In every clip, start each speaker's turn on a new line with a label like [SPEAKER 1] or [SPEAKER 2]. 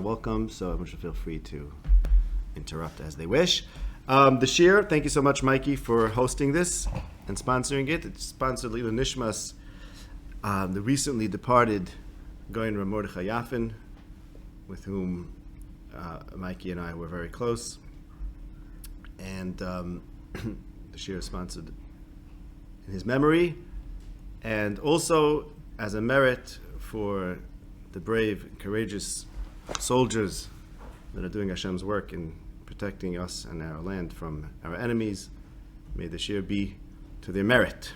[SPEAKER 1] Welcome, so everyone should feel free to interrupt as they wish. The Shir, thank you so much, Mikey, for hosting this and sponsoring it. It's sponsored Lila Nishmas, the recently departed Goyin Rav Mordechai Yafin, with whom Mikey and I were very close. And the Shir is sponsored in his memory, and also as a merit for the brave and courageous soldiers that are doing Hashem's work in protecting us and our land from our enemies. May the shir be to their merit.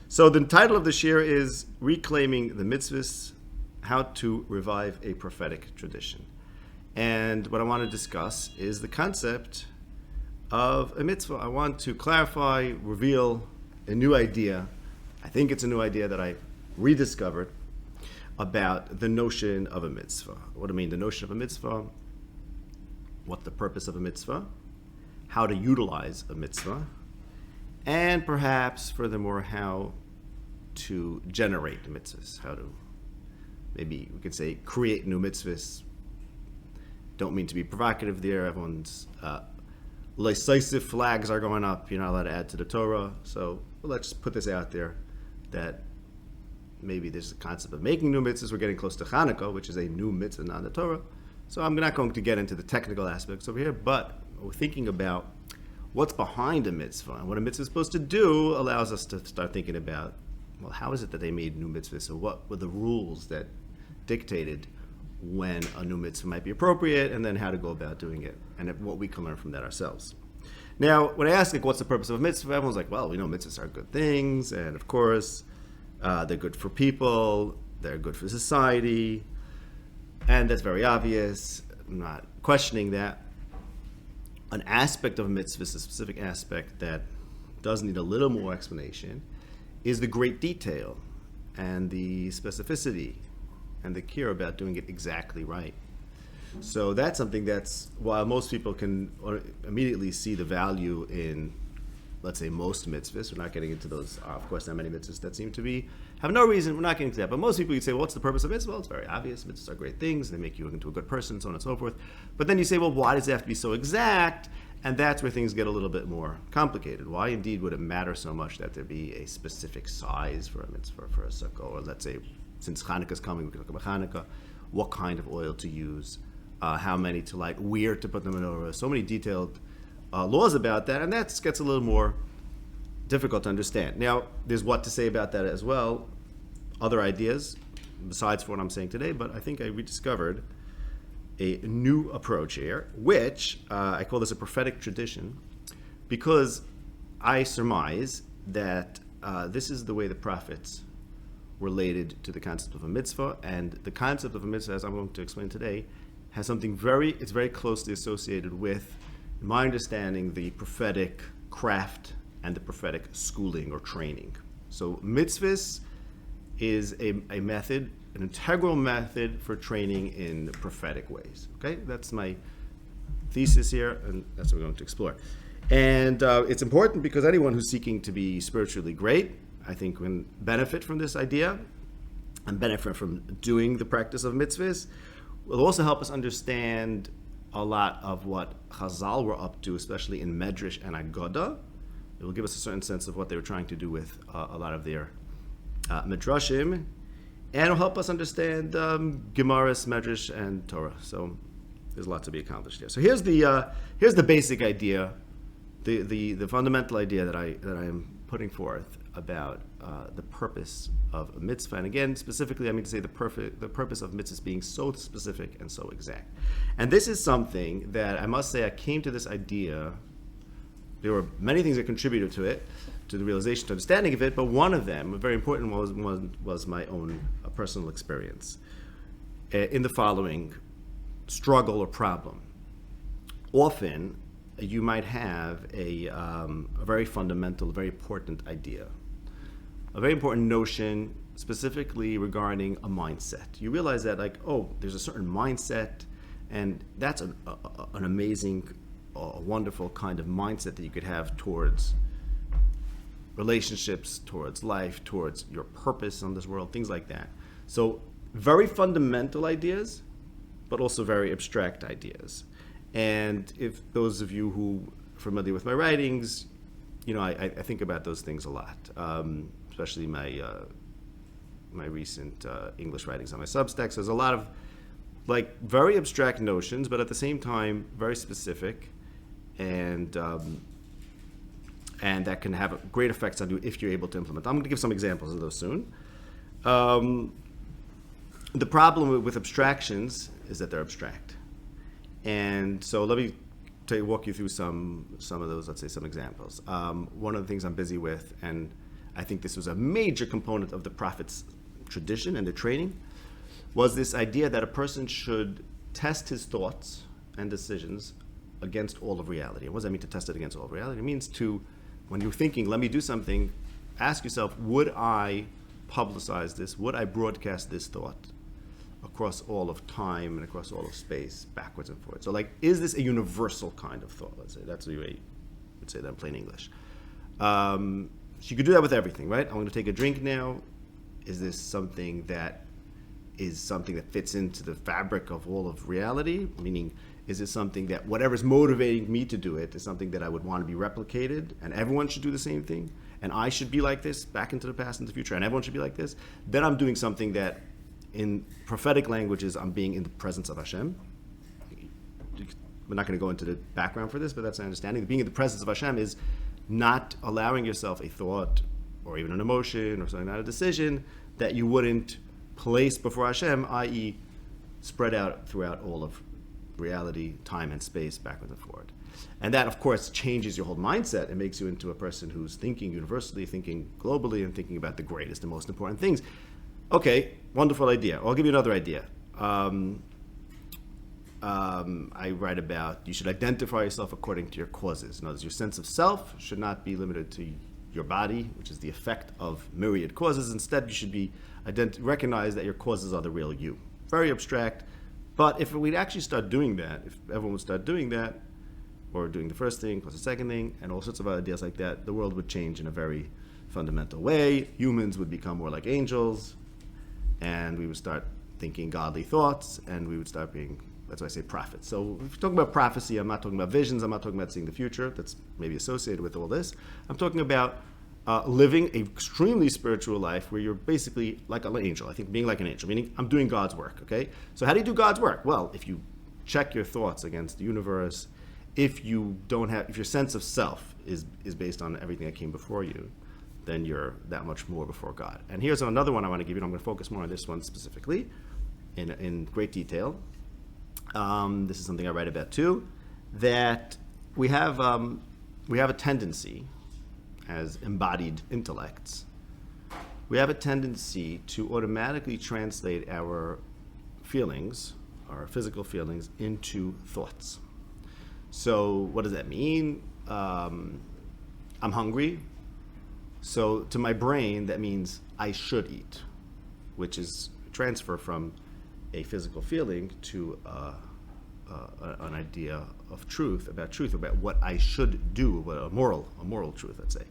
[SPEAKER 1] So the title of the shir is Reclaiming the Mitzvahs, How to Revive a Prophetic Tradition. And what I want to discuss is the concept of a mitzvah. I want to clarify, reveal a new idea. I think it's a new idea that I rediscovered about the notion of a mitzvah. What do I mean, the notion of a mitzvah, what the purpose of a mitzvah, how to utilize a mitzvah, and perhaps, furthermore, how to generate mitzvahs, how to, maybe we could say, create new mitzvahs. Don't mean to be provocative there. Everyone's decisive flags are going up. You're not allowed to add to the Torah. So let's just put this out there that maybe there's a concept of making new mitzvahs. We're getting close to Hanukkah, which is a new mitzvah, not the Torah. So I'm not going to get into the technical aspects over here, but we're thinking about what's behind a mitzvah. And what a mitzvah is supposed to do allows us to start thinking about, well, how is it that they made new mitzvahs? So what were the rules that dictated when a new mitzvah might be appropriate, and then how to go about doing it, and what we can learn from that ourselves. Now, when I ask, what's the purpose of a mitzvah, everyone's like, well, we know mitzvahs are good things, and of course, they're good for people, they're good for society, and that's very obvious. I'm not questioning that. An aspect of a mitzvah, a specific aspect that does need a little more explanation, is the great detail and the specificity and the care about doing it exactly right. So that's something that's, while most people can immediately see the value in, let's say, most mitzvahs. We're not getting into those, of course, there are many mitzvahs that seem to have no reason. We're not getting to that. But most people, you'd say, well, what's the purpose of mitzvah? Well, it's very obvious. Mitzvahs are great things. They make you into a good person, so on and so forth. But then you say, well, why does it have to be so exact? And that's where things get a little bit more complicated. Why, indeed, would it matter so much that there be a specific size for a mitzvah, for a sukkah? Or let's say, since Hanukkah is coming, we can talk about Hanukkah, what kind of oil to use, how many to light, where to put them in over. So many detailed laws about that, and that gets a little more difficult to understand. Now, there's what to say about that as well, other ideas, besides for what I'm saying today, but I think I rediscovered a new approach here, which I call this a prophetic tradition, because I surmise that this is the way the prophets related to the concept of a mitzvah, and the concept of a mitzvah, as I'm going to explain today, has something it's very closely associated with, in my understanding, the prophetic craft and the prophetic schooling or training. So mitzvahs is a method, an integral method for training in prophetic ways. Okay, that's my thesis here, and that's what we're going to explore. And it's important because anyone who's seeking to be spiritually great, I think, can benefit from this idea and benefit from doing the practice of mitzvahs. Will also help us understand a lot of what Chazal were up to, especially in Medrash and Agadah. It will give us a certain sense of what they were trying to do with a lot of their Midrashim, and it'll help us understand Gemaras, Medrash, and Torah. So there's a lot to be accomplished here. So here's the basic idea, the fundamental idea that I am putting forth about the purpose of a mitzvah. And again, specifically, I mean to say the purpose of mitzvahs being so specific and so exact. And this is something that I must say I came to this idea. There were many things that contributed to it, to the realization, to understanding of it, but one of them, a very important one, was my own personal experience in the following struggle or problem. Often, you might have a very fundamental, very important idea, a very important notion, specifically regarding a mindset. You realize that, there's a certain mindset, and that's an amazing, wonderful kind of mindset that you could have towards relationships, towards life, towards your purpose on this world, things like that. So very fundamental ideas, but also very abstract ideas. And if those of you who are familiar with my writings, I think about those things a lot, especially my recent English writings on my Substacks. There's a lot of very abstract notions, but at the same time very specific, and that can have great effects on you if you're able to implement. I'm going to give some examples of those soon. The problem with abstractions is that they're abstract, and so let me walk you through some of those. Let's say some examples. One of the things I'm busy with, and I think this was a major component of the Prophet's tradition and the training, was this idea that a person should test his thoughts and decisions against all of reality. And what does that mean, to test it against all of reality? It means to, when you're thinking, let me do something, ask yourself, would I publicize this? Would I broadcast this thought across all of time and across all of space, backwards and forwards? So is this a universal kind of thought? Let's say that's the way you would say that in plain English. So you could do that with everything, right? I'm going to take a drink now. Is this something that fits into the fabric of all of reality? Meaning, is it something that whatever's motivating me to do it is something that I would want to be replicated, and everyone should do the same thing, and I should be like this back into the past and the future, and everyone should be like this? Then I'm doing something that, in prophetic languages, I'm being in the presence of Hashem. We're not going to go into the background for this, but that's my understanding. Being in the presence of Hashem is not allowing yourself a thought or even an emotion or something, not a decision, that you wouldn't place before Hashem, i.e. spread out throughout all of reality, time and space, backwards and forward. And that, of course, changes your whole mindset and makes you into a person who's thinking universally, thinking globally, and thinking about the greatest and most important things. Okay, wonderful idea. I'll give you another idea. I write about, you should identify yourself according to your causes. In other words, your sense of self should not be limited to your body, which is the effect of myriad causes. Instead, you should be recognize that your causes are the real you. Very abstract, but if we'd actually start doing that, if everyone would start doing that, or doing the first thing plus the second thing, and all sorts of ideas like that, the world would change in a very fundamental way. Humans would become more like angels, and we would start thinking godly thoughts, and we would start being, that's why I say prophets. So if you're talking about prophecy, I'm not talking about visions, I'm not talking about seeing the future, that's maybe associated with all this. I'm talking about living an extremely spiritual life where you're basically like an angel. I think being like an angel, meaning I'm doing God's work, okay? So how do you do God's work? Well, if you check your thoughts against the universe, if your sense of self is based on everything that came before you, then you're that much more before God. And here's another one I want to give you, and I'm going to focus more on this one specifically in great detail. This is something I write about too, that we have a tendency as embodied intellects, we have a tendency to automatically translate our feelings, our physical feelings, into thoughts. So what does that mean? I'm hungry. So to my brain, that means I should eat, which is a transfer from a physical feeling to an idea of truth, about what I should do, a moral truth, let's say.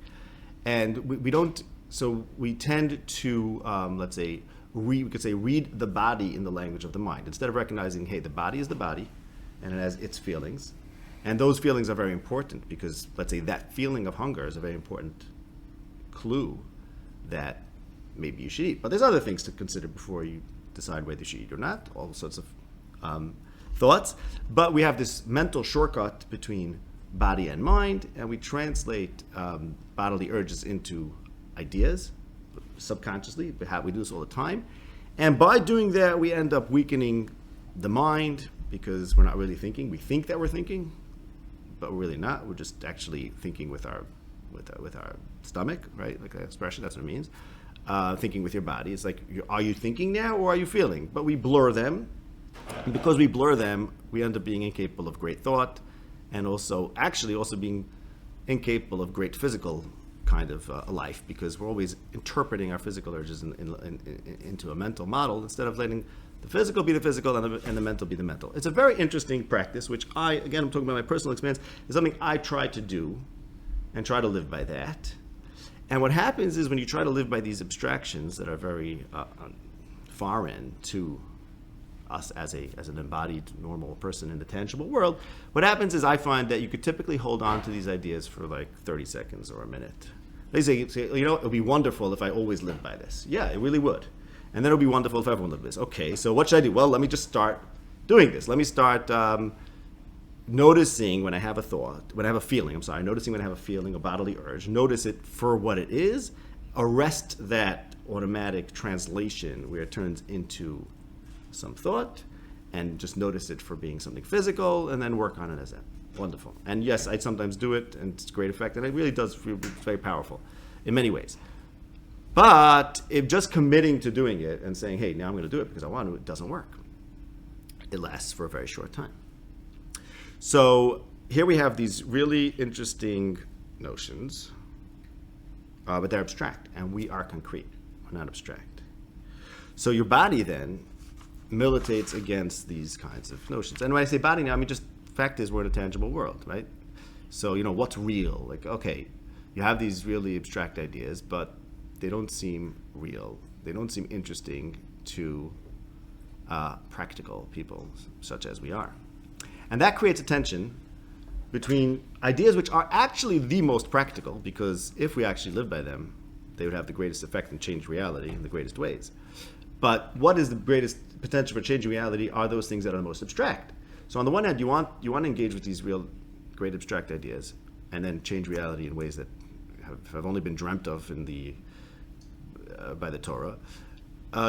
[SPEAKER 1] And we tend to, let's say, we could say read the body in the language of the mind, instead of recognizing, hey, the body is the body, and it has its feelings. And those feelings are very important because, let's say, that feeling of hunger is a very important clue that maybe you should eat. But there's other things to consider before you decide whether you should eat or not, all sorts of thoughts. But we have this mental shortcut between body and mind, and we translate bodily urges into ideas subconsciously. We do this all the time. And by doing that, we end up weakening the mind because we're not really thinking. We think that we're thinking, but we're really not. We're just actually thinking with our stomach, right? Like that expression, that's what it means. Thinking with your body. It's like, are you thinking now or are you feeling? But we blur them. And because we blur them, we end up being incapable of great thought, and also being incapable of great physical kind of life, because we're always interpreting our physical urges into a mental model instead of letting the physical be the physical and the mental be the mental. It's a very interesting practice, which I'm talking about my personal experience, is something I try to do and try to live by that. And what happens is when you try to live by these abstractions that are very foreign to us as an embodied normal person in the tangible world, what happens is I find that you could typically hold on to these ideas for like 30 seconds or a minute. They say, you know, it would be wonderful if I always lived by this. Yeah, it really would. And then it would be wonderful if everyone lived by this. Okay, so what should I do? Well, let me just start doing this. Let me start noticing when I have a thought, when I have a feeling, noticing when I have a feeling, a bodily urge, notice it for what it is, arrest that automatic translation where it turns into some thought, and just notice it for being something physical, and then work on it as that. Wonderful. And yes, I sometimes do it, and it's a great effect, and it really does feel very powerful in many ways. But if just committing to doing it and saying, hey, now I'm going to do it because I want to, it doesn't work. It lasts for a very short time. So here we have these really interesting notions, but they're abstract, and we are concrete. We're not abstract. So your body then militates against these kinds of notions. And when I say body now, I mean just fact is we're in a tangible world, right? So, you know, what's real? Like, okay, you have these really abstract ideas, but they don't seem real. They don't seem interesting to practical people such as we are. And that creates a tension between ideas which are actually the most practical, because if we actually live by them, they would have the greatest effect and change reality in the greatest ways. But what is the greatest potential for changing reality are those things that are the most abstract. So on the one hand, you want to engage with these real great abstract ideas and then change reality in ways that have only been dreamt of in the by the Torah.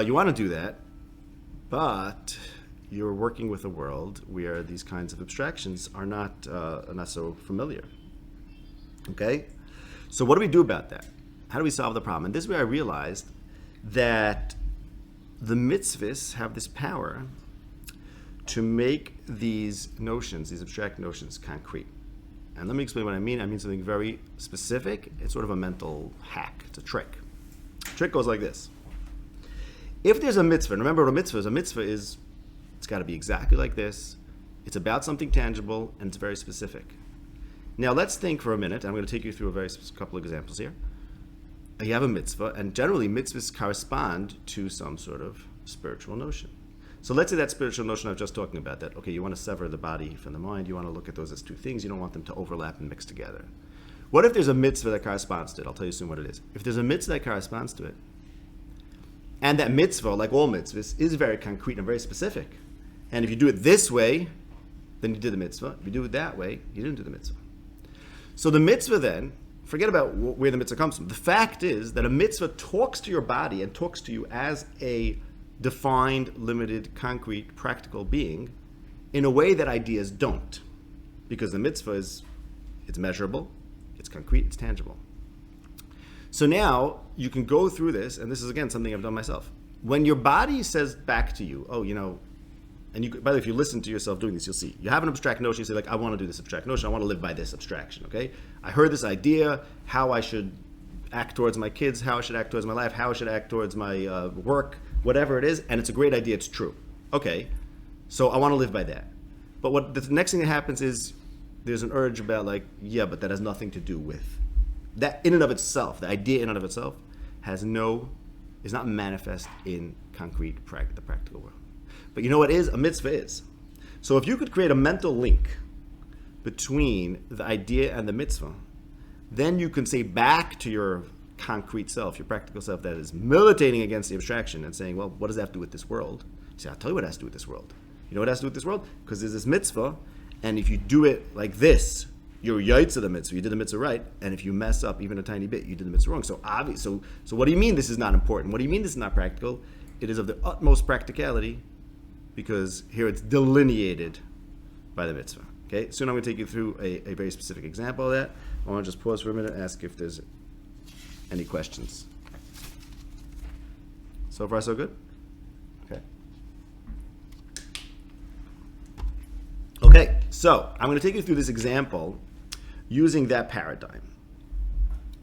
[SPEAKER 1] You want to do that, but you're working with a world where these kinds of abstractions are not so familiar. Okay? So what do we do about that? How do we solve the problem? And this is where I realized that the mitzvahs have this power to make these notions, these abstract notions, concrete. And let me explain what I mean. I mean something very specific. It's sort of a mental hack. It's a trick. The trick goes like this. If there's a mitzvah, and remember what a mitzvah is, it's got to be exactly like this. It's about something tangible, and it's very specific. Now let's think for a minute. I'm going to take you through a couple of examples here. You have a mitzvah, and generally mitzvahs correspond to some sort of spiritual notion. So let's say that spiritual notion I was just talking about, that, okay, you want to sever the body from the mind, you want to look at those as two things, you don't want them to overlap and mix together. What if there's a mitzvah that corresponds to it? I'll tell you soon what it is. If there's a mitzvah that corresponds to it, and that mitzvah, like all mitzvahs, is very concrete and very specific, and if you do it this way, then you did the mitzvah. If you do it that way, you didn't do the mitzvah. So the mitzvah then, forget about where the mitzvah comes from. The fact is that a mitzvah talks to your body and talks to you as a defined, limited, concrete, practical being in a way that ideas don't. Because the mitzvah it's measurable, it's concrete, it's tangible. So now you can go through this, and this is again something I've done myself. When your body says back to you, oh, you know, and you, by the way, if you listen to yourself doing this, you'll see. You have an abstract notion, you say, like, I want to do this abstract notion, I want to live by this abstraction, okay? I heard this idea, how I should act towards my kids, how I should act towards my life, how I should act towards my work, whatever it is, and it's a great idea, it's true. Okay, so I want to live by that. But what the next thing that happens is there's an urge about, like, yeah, but that has nothing to do with. That in and of itself, the idea in and of itself, is not manifest in concrete, the practical world. But you know what is? A mitzvah is. So if you could create a mental link between the idea and the mitzvah, then you can say back to your concrete self, your practical self that is militating against the abstraction and saying, well, what does that have to do with this world? You say, I'll tell you what it has to do with this world. You know what it has to do with this world? Because there's this mitzvah, and if you do it like this, you're yaitz of the mitzvah. You did the mitzvah right, and if you mess up even a tiny bit, you did the mitzvah wrong. So obvious. So what do you mean this is not important? What do you mean this is not practical? It is of the utmost practicality, because here it's delineated by the mitzvah. Okay, soon I'm going to take you through a very specific example of that. I want to just pause for a minute and ask if there's any questions. So far, so good? Okay. Okay, so I'm going to take you through this example using that paradigm,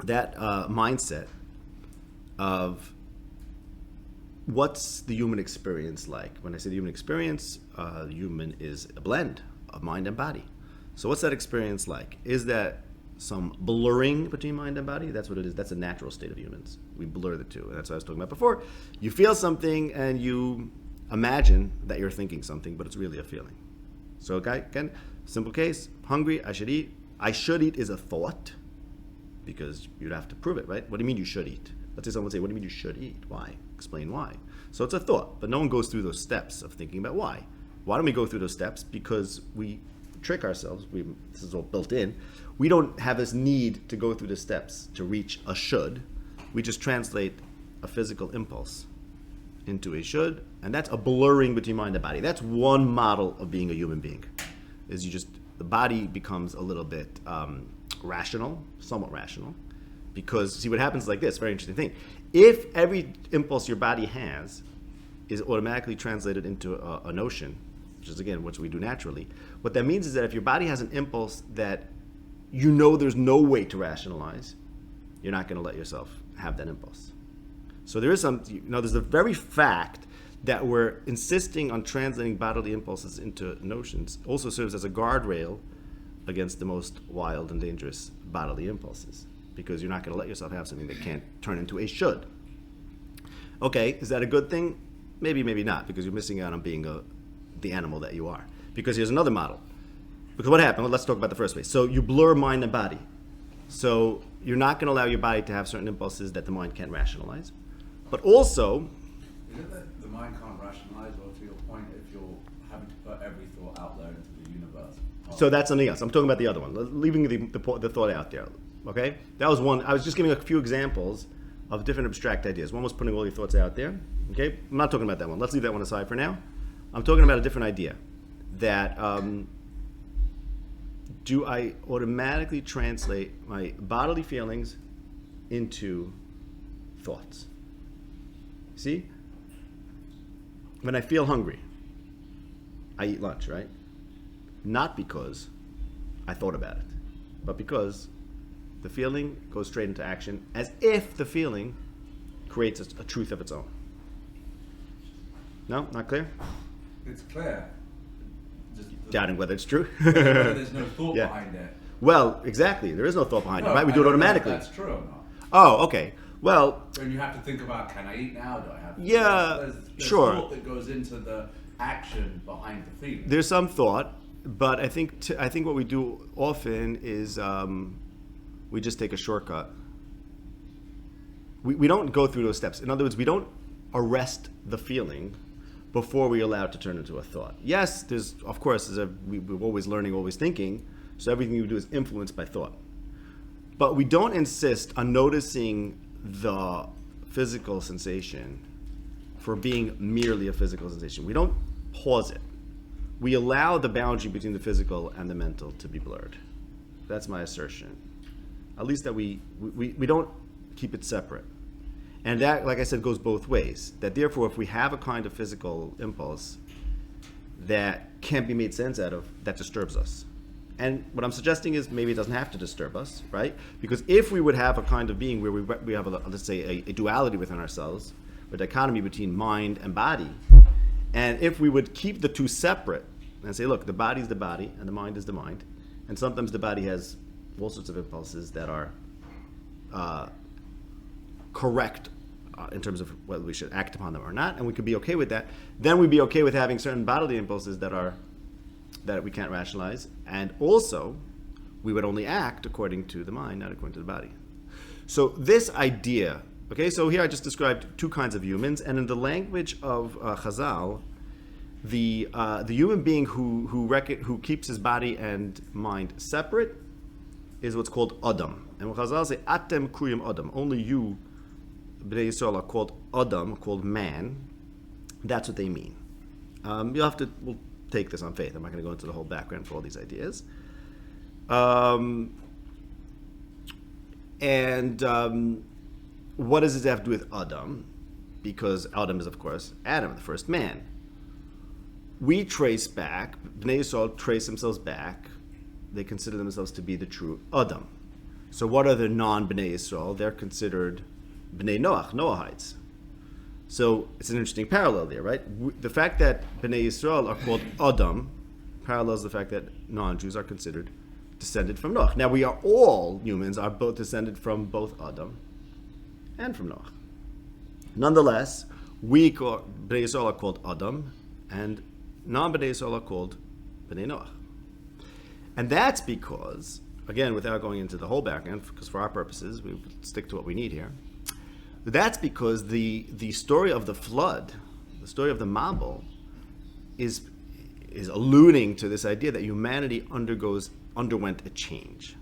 [SPEAKER 1] that mindset of what's the human experience like. When I say the human experience, the human is a blend of mind and body. So what's that experience like? Is that some blurring between mind and body? That's what it is. That's a natural state of humans. We blur the two. And that's what I was talking about before. You feel something and you imagine that you're thinking something, but it's really a feeling. So again, simple case, hungry, I should eat. I should eat is a thought, because you'd have to prove it, right? What do you mean you should eat? Let's say someone would say, what do you mean you should eat? Why? Explain why. So it's a thought, but no one goes through those steps of thinking about why. Why don't we go through those steps? Because we trick ourselves. This is all built in. We don't have this need to go through the steps to reach a should. We just translate a physical impulse into a should, and that's a blurring between mind and body. That's one model of being a human being. The body becomes a little bit rational, somewhat rational, because see what happens is like this, very interesting thing. If every impulse your body has is automatically translated into a notion, which is again what we do naturally, what that means is that if your body has an impulse that you know there's no way to rationalize, you're not going to let yourself have that impulse. So there is there's the very fact that we're insisting on translating bodily impulses into notions also serves as a guardrail against the most wild and dangerous bodily impulses, because you're not going to let yourself have something that can't turn into a should. Okay, is that a good thing? Maybe, maybe not, because you're missing out on being the animal that you are. Because here's another model. Because what happened? Well, let's talk about the first way. So you blur mind and body. So you're not going to allow your body to have certain impulses that the mind can't rationalize. But also...
[SPEAKER 2] Is it that the mind can't rationalize, or to your point, if you're having to put every thought out there into the universe?
[SPEAKER 1] So that's something else. I'm talking about the other one, leaving the thought out there. Okay? That was one. I was just giving a few examples of different abstract ideas. One was putting all your thoughts out there. Okay? I'm not talking about that one. Let's leave that one aside for now. I'm talking about a different idea. That do I automatically translate my bodily feelings into thoughts? See? When I feel hungry, I eat lunch, right? Not because I thought about it, but because the feeling goes straight into action, as if the feeling creates a truth of its own. No? Not clear?
[SPEAKER 2] It's clear.
[SPEAKER 1] Doubting whether it's true.
[SPEAKER 2] Whether there's no thought behind it.
[SPEAKER 1] Well, exactly. There is no thought behind it, right? We do it automatically.
[SPEAKER 2] That's true or not.
[SPEAKER 1] Oh, okay. Well...
[SPEAKER 2] And you have to think about, can I eat now? Do I have to?
[SPEAKER 1] Yeah,
[SPEAKER 2] there's
[SPEAKER 1] sure.
[SPEAKER 2] thought that goes into the action behind the feeling.
[SPEAKER 1] There's some thought, but I think what we do often is we just take a shortcut. We don't go through those steps. In other words, we don't arrest the feeling before we allow it to turn into a thought. Yes, we're always learning, always thinking, so everything we do is influenced by thought. But we don't insist on noticing the physical sensation for being merely a physical sensation. We don't pause it. We allow the boundary between the physical and the mental to be blurred. That's my assertion. At least that we don't keep it separate. And that, like I said, goes both ways. That therefore, if we have a kind of physical impulse that can't be made sense out of, that disturbs us. And what I'm suggesting is maybe it doesn't have to disturb us, right? Because if we would have a kind of being where we have, let's say, a duality within ourselves, a dichotomy between mind and body, and if we would keep the two separate and say, look, the body is the body and the mind is the mind, and sometimes the body has all sorts of impulses that are correct in terms of whether we should act upon them or not, and we could be okay with that, then we'd be okay with having certain bodily impulses that we can't rationalize, and also we would only act according to the mind, not according to the body. So this idea, okay, so here I just described two kinds of humans, and in the language of Chazal, the human being who keeps his body and mind separate is what's called Adam. And when Chazal say, Atem kriyim Adam, only you, Bnei Yisrael, are called Adam, called man, that's what they mean. We'll take this on faith. I'm not going to go into the whole background for all these ideas. What does it have to do with Adam? Because Adam is, of course, Adam, the first man. We trace back, Bnei Yisrael trace themselves back, they consider themselves to be the true Adam. So what are the non-Bnei Yisrael? They're considered Bnei Noach, Noahites. So it's an interesting parallel there, right? The fact that Bnei Yisrael are called Adam parallels the fact that non-Jews are considered descended from Noach. Now all humans are both descended from both Adam and from Noach. Nonetheless, Bnei Yisrael are called Adam, and non-Bnei Yisrael are called Bnei Noach. And that's because, again, without going into the whole background, because for our purposes, we stick to what we need here. That's because the story of the flood, the story of the Mabul, is alluding to this idea that humanity underwent a change.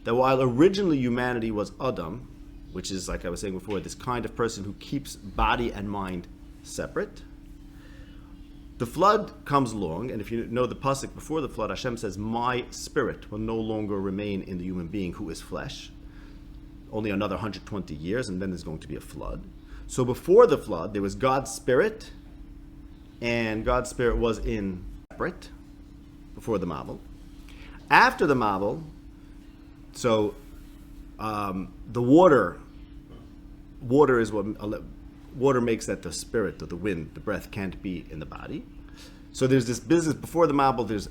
[SPEAKER 1] That while originally humanity was Adam, which is, like I was saying before, this kind of person who keeps body and mind separate, the flood comes along, and if you know the pasuk before the flood, Hashem says, "My spirit will no longer remain in the human being who is flesh." Only another 120 years, and then there's going to be a flood. So before the flood, there was God's spirit, and God's spirit was in separate before the Mabul. After the Mabul, so the water is what water makes that the spirit or the wind, the breath, can't be in the body. So there's this business before the Mabul. There's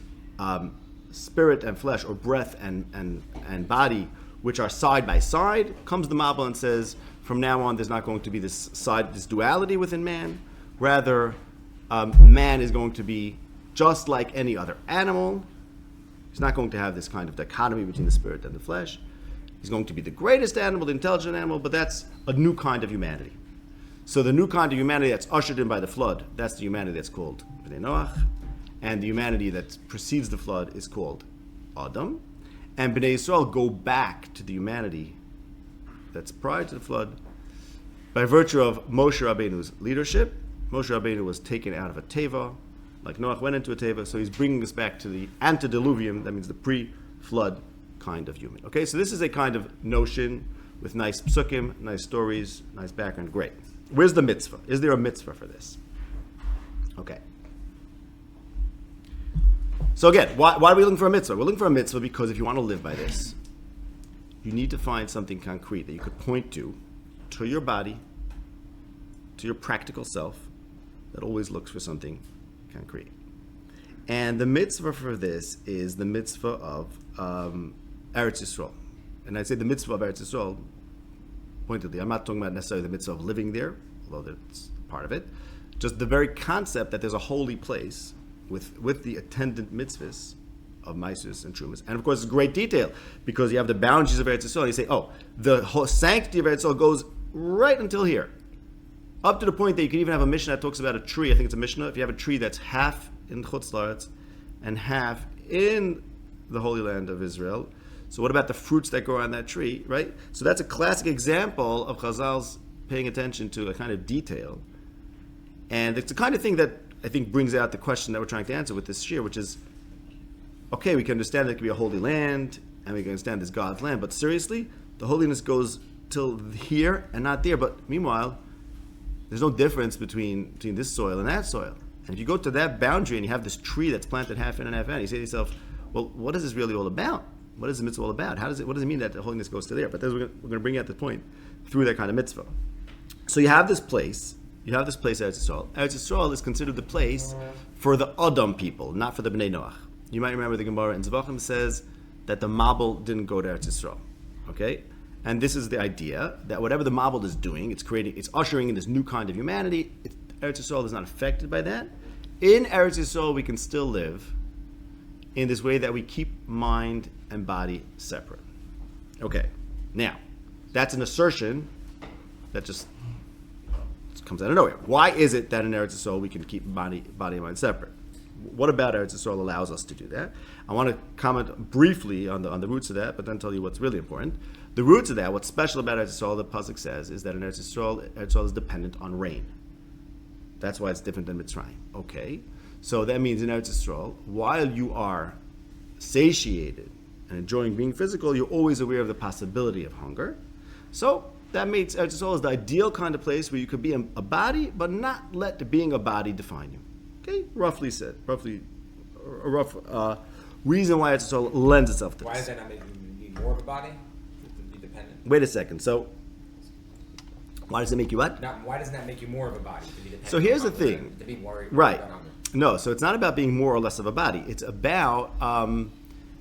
[SPEAKER 1] spirit and flesh, or breath and body, which are side by side. Comes the Mabul and says, from now on, there's not going to be this duality within man. Rather, man is going to be just like any other animal. He's not going to have this kind of dichotomy between the spirit and the flesh. He's going to be the greatest animal, the intelligent animal, but that's a new kind of humanity. So the new kind of humanity that's ushered in by the flood, that's the humanity that's called Bnei Noach, and the humanity that precedes the flood is called Adam. And Bnei Yisrael go back to the humanity that's prior to the flood by virtue of Moshe Rabbeinu's leadership. Moshe Rabbeinu was taken out of a teva, like Noach went into a teva, so he's bringing us back to the antediluvium, that means the pre-flood kind of human. Okay, so this is a kind of notion with nice psukim, nice stories, nice background. Great. Where's the mitzvah? Is there a mitzvah for this? Okay. So again, why are we looking for a mitzvah? We're looking for a mitzvah because if you want to live by this, you need to find something concrete that you could point to your body, to your practical self, that always looks for something concrete. And the mitzvah for this is the mitzvah of Eretz Yisrael. And I say the mitzvah of Eretz Yisrael, pointedly, I'm not talking about necessarily the mitzvah of living there, although that's part of it. Just the very concept that there's a holy place with the attendant mitzvahs of Maisus and Trumas. And of course, it's great detail because you have the boundaries of Eretz Yisrael. You say, oh, the whole sanctity of Eretz Yisrael goes right until here. Up to the point that you can even have a Mishnah that talks about a tree. I think it's a Mishnah. If you have a tree that's half in Chutz La'aretz and half in the Holy Land of Israel, so what about the fruits that grow on that tree, right? So that's a classic example of Chazal's paying attention to a kind of detail. And it's the kind of thing that I think brings out the question that we're trying to answer with this shir, which is, okay, we can understand that it can be a holy land, and we can understand this God's land, but seriously, the holiness goes till here and not there. But meanwhile, there's no difference between this soil and that soil. And if you go to that boundary and you have this tree that's planted half in and half out, you say to yourself, well, what is this really all about? What is the mitzvah all about? What does it mean that the holiness goes to there? But we're going to bring out the point through that kind of mitzvah. So you have this place, Eretz Yisrael. Eretz Yisrael is considered the place for the Adam people, not for the Bnei Noach. You might remember the Gemara in Zvachim says that the Mabul didn't go to Eretz Yisrael. Okay? And this is the idea that whatever the Mabul is doing, it's ushering in this new kind of humanity. Eretz Yisrael is not affected by that. In Eretz Yisrael, we can still live in this way that we keep mind and body separate. Okay, now, that's an assertion that just comes out of nowhere. Why is it that in Eretz Yisrael we can keep body and mind separate? What about Eretz Yisrael allows us to do that? I want to comment briefly on the roots of that, but then tell you what's really important. The roots of that, what's special about Eretz Yisrael, the pasuk says, is that in Eretz Yisrael is dependent on rain. That's why it's different than Mitzrayim. Okay, so that means in Eretz Yisrael, while you are satiated and enjoying being physical, you're always aware of the possibility of hunger. So that makes Eretz Yisrael is the ideal kind of place where you could be a body, but not let being a body define you. Okay, roughly said, a rough reason why Eretz Yisrael lends itself to this.
[SPEAKER 3] Why does that not make you need more of a body to be dependent?
[SPEAKER 1] Wait a second. So, why does it make you what?
[SPEAKER 3] Why doesn't that make you more of a body to be dependent?
[SPEAKER 1] So here's the thing.
[SPEAKER 3] To be worried
[SPEAKER 1] right.
[SPEAKER 3] about hunger.
[SPEAKER 1] No, so it's not about being more or less of a body. It's about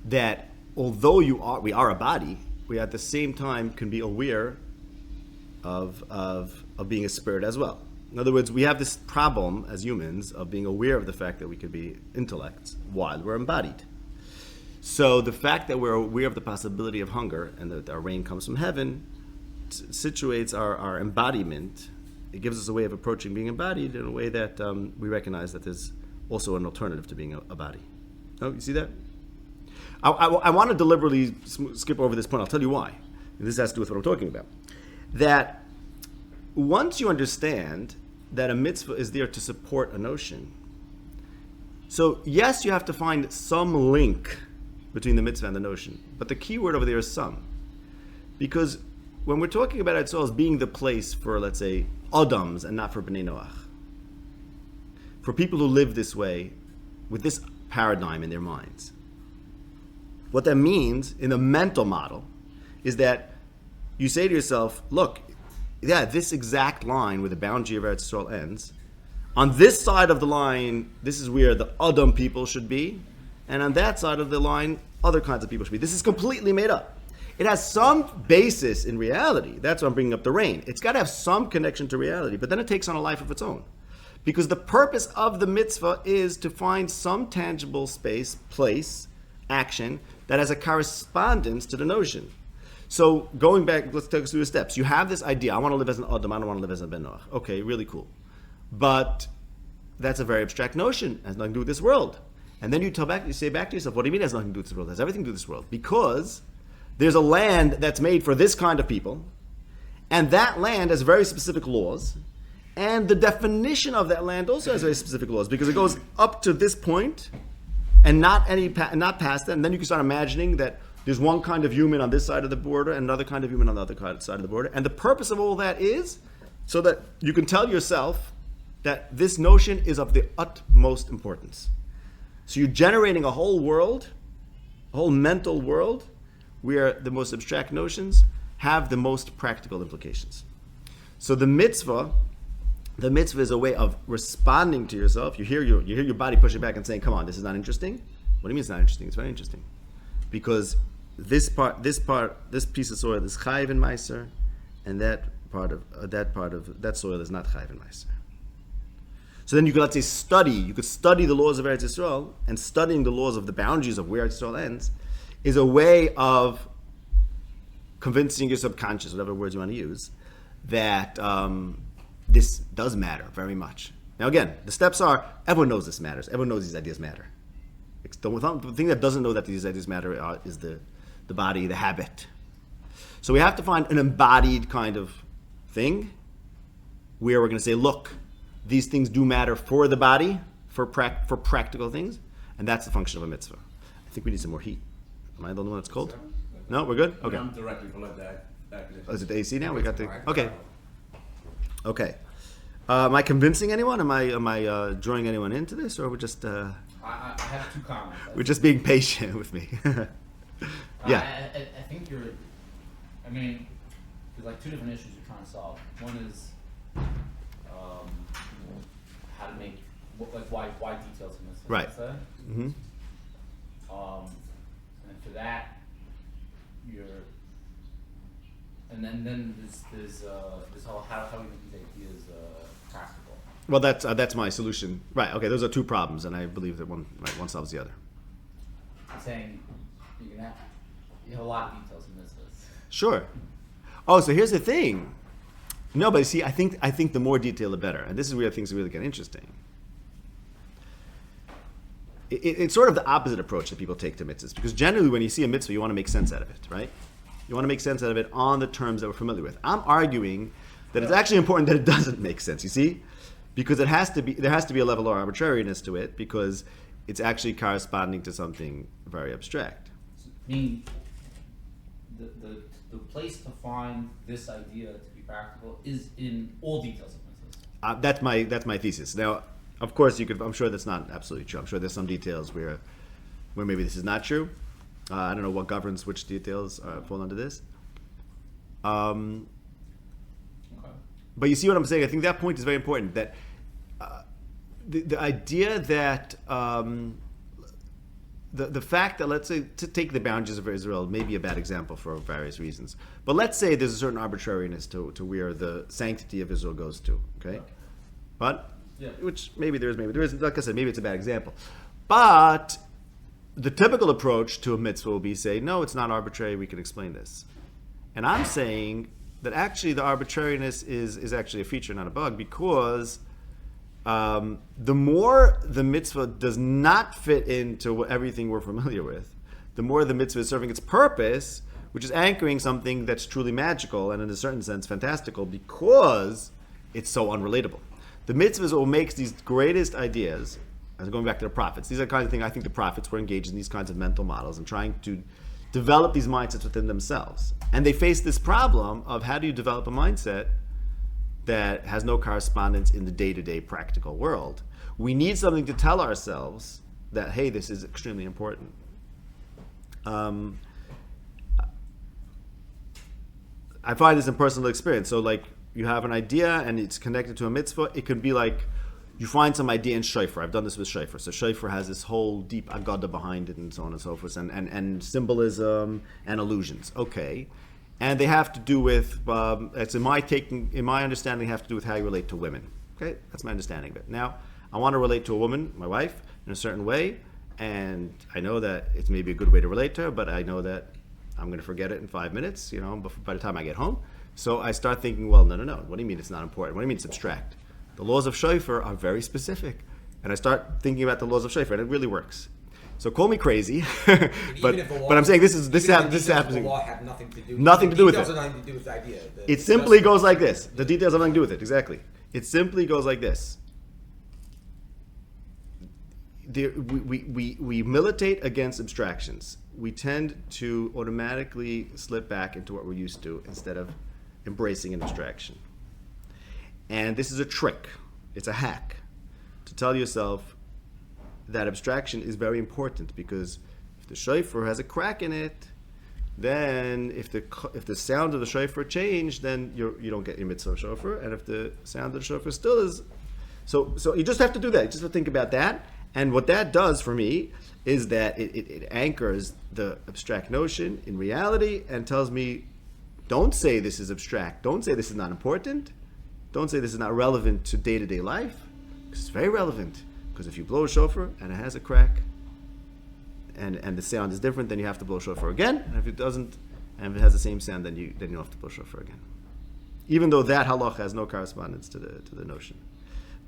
[SPEAKER 1] that although we are a body, we at the same time can be aware of being a spirit as well. In other words, we have this problem as humans of being aware of the fact that we could be intellects while we're embodied. So the fact that we're aware of the possibility of hunger and that our rain comes from heaven situates our embodiment. It gives us a way of approaching being embodied in a way that we recognize that there's also an alternative to being a body. Oh, you see that? I want to deliberately skip over this point. I'll tell you why. And this has to do with what I'm talking about. That once you understand that a mitzvah is there to support a notion, so yes, you have to find some link between the mitzvah and the notion. But the key word over there is some. Because when we're talking about Eretz Yisrael as being the place for, let's say, Adams and not for Bnei Noach, for people who live this way, with this paradigm in their minds, what that means in the mental model is that you say to yourself, look, yeah, this exact line where the boundary of Eretz Yisrael ends, on this side of the line, this is where the Adam people should be, and on that side of the line, other kinds of people should be. This is completely made up. It has some basis in reality. That's why I'm bringing up the rain. It's got to have some connection to reality, but then it takes on a life of its own. Because the purpose of the mitzvah is to find some tangible space, place, action that has a correspondence to the notion. So going back, let's take us through the steps. You have this idea, I want to live as an Adam, I don't want to live as a Ben Noach. Okay, really cool. But that's a very abstract notion. It has nothing to do with this world. And then you say back to yourself, what do you mean it has nothing to do with this world? It has everything to do with this world. Because there's a land that's made for this kind of people, and that land has very specific laws, and the definition of that land also has very specific laws, because it goes up to this point, and not past that, and then you can start imagining that there's one kind of human on this side of the border, and another kind of human on the other side of the border, and the purpose of all that is so that you can tell yourself that this notion is of the utmost importance. So you're generating a whole world, a whole mental world, where the most abstract notions have the most practical implications. So the mitzvah is a way of responding to yourself. You hear your body pushing back and saying, "Come on, this is not interesting." What do you mean it's not interesting? It's very interesting, because this piece of soil is chayiv and meiser, and that soil is not chayiv and meiser. So then you could, let's say, study the laws of Eretz Yisrael, and studying the laws of the boundaries of where Eretz Yisrael ends is a way of convincing your subconscious, whatever words you want to use, that this does matter very much. Now again, the steps are, everyone knows this matters. Everyone knows these ideas matter. The thing that doesn't know that these ideas matter is the body, the habit. So we have to find an embodied kind of thing where we're going to say, look, these things do matter for the body, for practical things, and that's the function of a mitzvah. I think we need some more heat. Am I the only one that's cold? No, we're good? Okay.
[SPEAKER 2] I'm directly below that condition.
[SPEAKER 1] Oh, is it the AC now? We got the... Okay. Okay. Am I convincing anyone? Am I drawing anyone into this, or we're just...
[SPEAKER 3] I have two comments.
[SPEAKER 1] We're just being patient with me. Yeah.
[SPEAKER 4] I think you're... I mean, there's like two different issues you're trying to solve. One is how to make... why details in this.
[SPEAKER 1] Right. Mm-hmm.
[SPEAKER 4] And for that, and then there's this whole how we make these ideas practical.
[SPEAKER 1] Well, that's my solution. Right. Okay. Those are two problems, and I believe that one solves the other.
[SPEAKER 4] I'm saying you have a lot of details in this.
[SPEAKER 1] Sure. Oh, so here's the thing. No, but see, I think the more detail, the better, and this is where things really get interesting. It's sort of the opposite approach that people take to mitzvahs, because generally when you see a mitzvah, you want to make sense out of it, right? You want to make sense out of it on the terms that we're familiar with. I'm arguing that it's actually important that it doesn't make sense, you see? Because there has to be a level of arbitrariness to it, because it's actually corresponding to something very abstract.
[SPEAKER 4] I mean, the place to find this idea to be practical is in all details of mitzvahs. That's my thesis. Now, of course, I'm sure that's not absolutely true. I'm sure there's some details where maybe this is not true. I don't know what governs which details fall under this. Okay.
[SPEAKER 1] But you see what I'm saying? I think that point is very important. That the idea that the fact that, let's say, to take the boundaries of Israel may be a bad example for various reasons. But let's say there's a certain arbitrariness to where the sanctity of Israel goes to. Okay. But,
[SPEAKER 4] Yeah.
[SPEAKER 1] which maybe there is. Like I said, maybe it's a bad example. But the typical approach to a mitzvah will be say, no, it's not arbitrary, we can explain this. And I'm saying that actually the arbitrariness is actually a feature, not a bug, because the more the mitzvah does not fit into everything we're familiar with, the more the mitzvah is serving its purpose, which is anchoring something that's truly magical and in a certain sense fantastical, because it's so unrelatable. The mitzvah is what makes these greatest ideas, and going back to the prophets, these are the kind of things I think the prophets were engaged in these kinds of mental models and trying to develop these mindsets within themselves. And they face this problem of how do you develop a mindset that has no correspondence in the day-to-day practical world. We need something to tell ourselves that, hey, this is extremely important. I find this in personal experience. So like you have an idea and it's connected to a mitzvah. It could be like you find some idea in shofar. I've done this with shofar. So shofar has this whole deep agada behind it and so on and so forth, and symbolism and allusions. Okay. And they have to do with, it's in my understanding, have to do with how you relate to women. Okay, that's my understanding of it. Now, I want to relate to a woman, my wife, in a certain way, and I know that it's maybe a good way to relate to her, but I know that I'm going to forget it in 5 minutes, by the time I get home. So I start thinking, well, no. What do you mean it's not important? What do you mean it's abstract? The laws of shofar are very specific. And I start thinking about the laws of shofar, and it really works. So call me crazy, but I'm saying this happens.
[SPEAKER 3] The law have nothing to do.
[SPEAKER 1] Nothing to do with it.
[SPEAKER 3] Details have nothing to do with the idea.
[SPEAKER 1] It simply goes like this. The details have nothing to do with it. Exactly. It simply goes like this. We militate against abstractions. We tend to automatically slip back into what we're used to instead of embracing an abstraction. And this is a trick. It's a hack to tell yourself that abstraction is very important, because if the shofar has a crack in it, then if the sound of the shofar change, then you don't get your mitzvah shofar, and if the sound of the shofar still is, so you just have to do that. You just have to think about that, and what that does for me is that it anchors the abstract notion in reality and tells me, don't say this is abstract, don't say this is not important, don't say this is not relevant to day-to-day life, because it's very relevant. Because if you blow a shofar and it has a crack, and the sound is different, then you have to blow shofar again. And if it doesn't, and if it has the same sound, then you don't have to blow shofar again. Even though that halacha has no correspondence to the notion.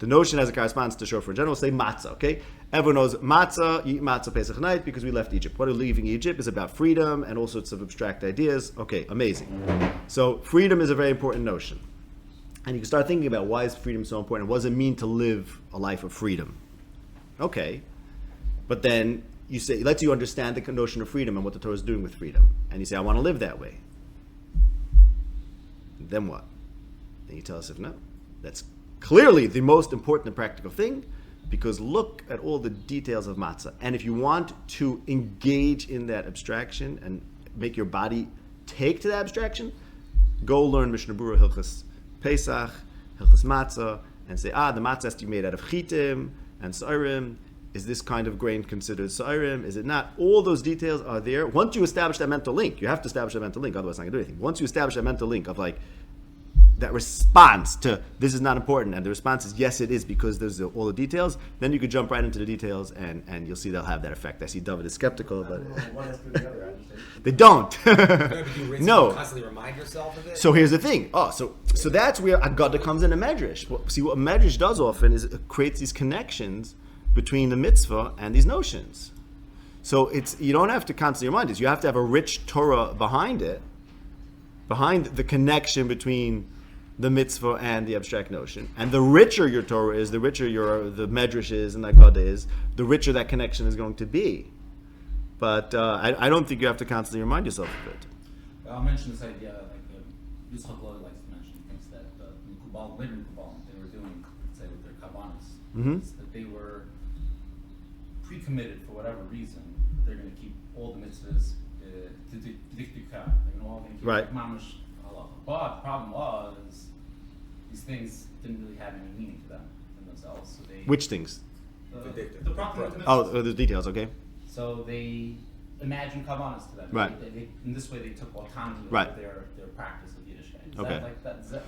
[SPEAKER 1] The notion has a correspondence to shofar in general. Say matzah, okay? Everyone knows matzah, you eat matzah Pesach night because we left Egypt. What are leaving Egypt is about freedom and all sorts of abstract ideas. Okay, amazing. So freedom is a very important notion. And you can start thinking about why is freedom so important? What does it mean to live a life of freedom? Okay, but then you say, it lets you understand the notion of freedom and what the Torah is doing with freedom. And you say, I want to live that way. And then what? Then you tell us, if no, that's clearly the most important and practical thing, because look at all the details of matzah. And if you want to engage in that abstraction and make your body take to that abstraction, go learn Mishnah Berurah Hilchos Pesach, Hilchos Matzah, and say, the matzah has to be made out of chitim and sa'irim. Is this kind of grain considered sa'irim? Is it not? All those details are there. Once you establish that mental link, you have to establish that mental link, otherwise it's not going to do anything. Once you establish that mental link of like, that response to this is not important, and the response is yes, it is, because there's all the details, then you could jump right into the details, and you'll see they'll have that effect. I see David is skeptical, but they don't. No.
[SPEAKER 3] Constantly remind yourself of it.
[SPEAKER 1] So here's the thing. So that's where Agada comes in a medrash. Well, see, what a medrash does often is it creates these connections between the mitzvah and these notions. So you don't have to constantly remind us. You have to have a rich Torah behind it, behind the connection between the mitzvah and the abstract notion. And the richer your Torah is, the richer the medrash is and the Agada is, the richer that connection is going to be. But I don't think you have to constantly remind yourself of it.
[SPEAKER 4] I'll mention this idea, like Yitzchak Loi likes to mention things that Mikubal, later Mikubal, they were doing, say, with their Kabbanis, is that they were pre-committed for whatever reason, that they're going to keep all the mitzvahs to dikdika. They're all going to keep mamash halacha. But the problem was, these things didn't really have any meaning to them in themselves. So they,
[SPEAKER 1] which things?
[SPEAKER 4] The proper mitzvahs.
[SPEAKER 1] The details, okay.
[SPEAKER 4] So they imagine kavanas to them.
[SPEAKER 1] Right.
[SPEAKER 4] In this way, they took autonomy
[SPEAKER 1] Right.
[SPEAKER 4] over their practice of Yiddishkeit.
[SPEAKER 1] Okay.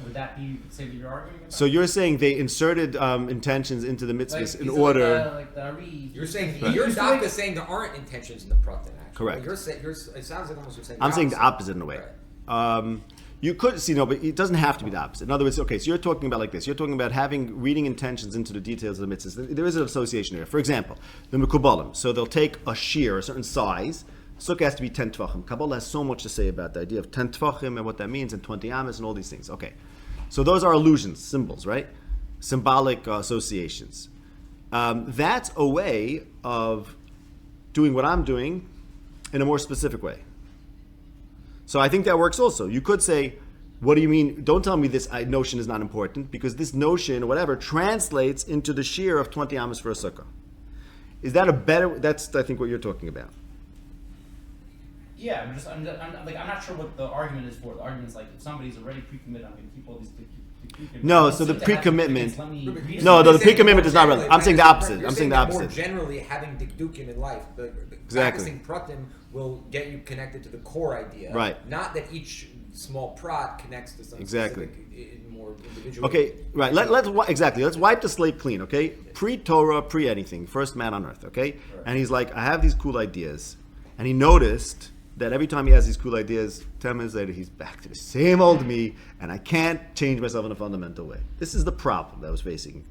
[SPEAKER 4] Would that be say that you're arguing about?
[SPEAKER 1] So you're saying they inserted intentions into the mitzvahs in
[SPEAKER 4] because
[SPEAKER 1] order.
[SPEAKER 4] Like the Ari.
[SPEAKER 3] You're saying
[SPEAKER 1] Right.
[SPEAKER 3] your doctor is saying there aren't intentions in the pratim. Actually,
[SPEAKER 1] Correct.
[SPEAKER 3] You're saying it sounds like almost you're saying.
[SPEAKER 1] I'm saying the opposite in a way.
[SPEAKER 3] Right.
[SPEAKER 1] You could see no, but it doesn't have to be the opposite. In other words, okay, so you're talking about like this. You're talking about reading intentions into the details of the mitzvahs. There is an association here. For example, the mekubalim. So they'll take a shear, a certain size. Sukkah has to be 10 tvachim. Kabbalah has so much to say about the idea of 10 tvachim and what that means, and 20 amas and all these things. Okay, so those are illusions, symbols, right? Symbolic associations. That's a way of doing what I'm doing in a more specific way. So I think that works also. You could say, what do you mean? Don't tell me this notion is not important, because this notion or whatever translates into the shear of 20 amas for a sukkah. Is that a better, that's I think what you're talking about.
[SPEAKER 4] Yeah, I'm not sure what the argument is for. The argument is like, if somebody's already pre-committed, I'm going to keep all these.
[SPEAKER 1] No, so the pre-commitment.
[SPEAKER 3] No,
[SPEAKER 1] the pre-commitment is not relevant. I'm saying the opposite.
[SPEAKER 3] You're
[SPEAKER 1] I'm
[SPEAKER 3] saying
[SPEAKER 1] saying the
[SPEAKER 3] that
[SPEAKER 1] opposite.
[SPEAKER 3] More generally, having dikdukim in life,
[SPEAKER 1] Exactly.
[SPEAKER 3] practicing pratim will get you connected to the core idea.
[SPEAKER 1] Right.
[SPEAKER 3] Not that each small prat connects to some
[SPEAKER 1] Exactly.
[SPEAKER 3] specific, more individual.
[SPEAKER 1] Okay, right. Let's wipe the slate clean. Okay, pre-Torah, pre-anything, first man on earth. Okay, and he's like, I have these cool ideas, and he noticed that every time he has these cool ideas, 10 minutes later he's back to the same old me, and I can't change myself in a fundamental way. This is the problem that was facing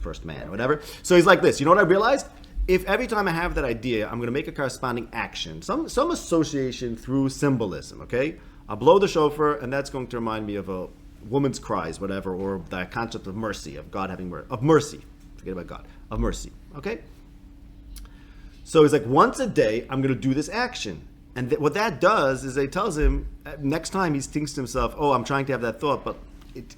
[SPEAKER 1] first man, or whatever. So he's like this. You know what I realized? If every time I have that idea, I'm going to make a corresponding action, some association through symbolism. Okay, I'll blow the shofar, and that's going to remind me of a woman's cries, whatever, or the concept of mercy, of God having mercy. Forget about God, of mercy. Okay. So he's like, once a day, I'm going to do this action. And what that does is it tells him, next time he thinks to himself, oh, I'm trying to have that thought, but it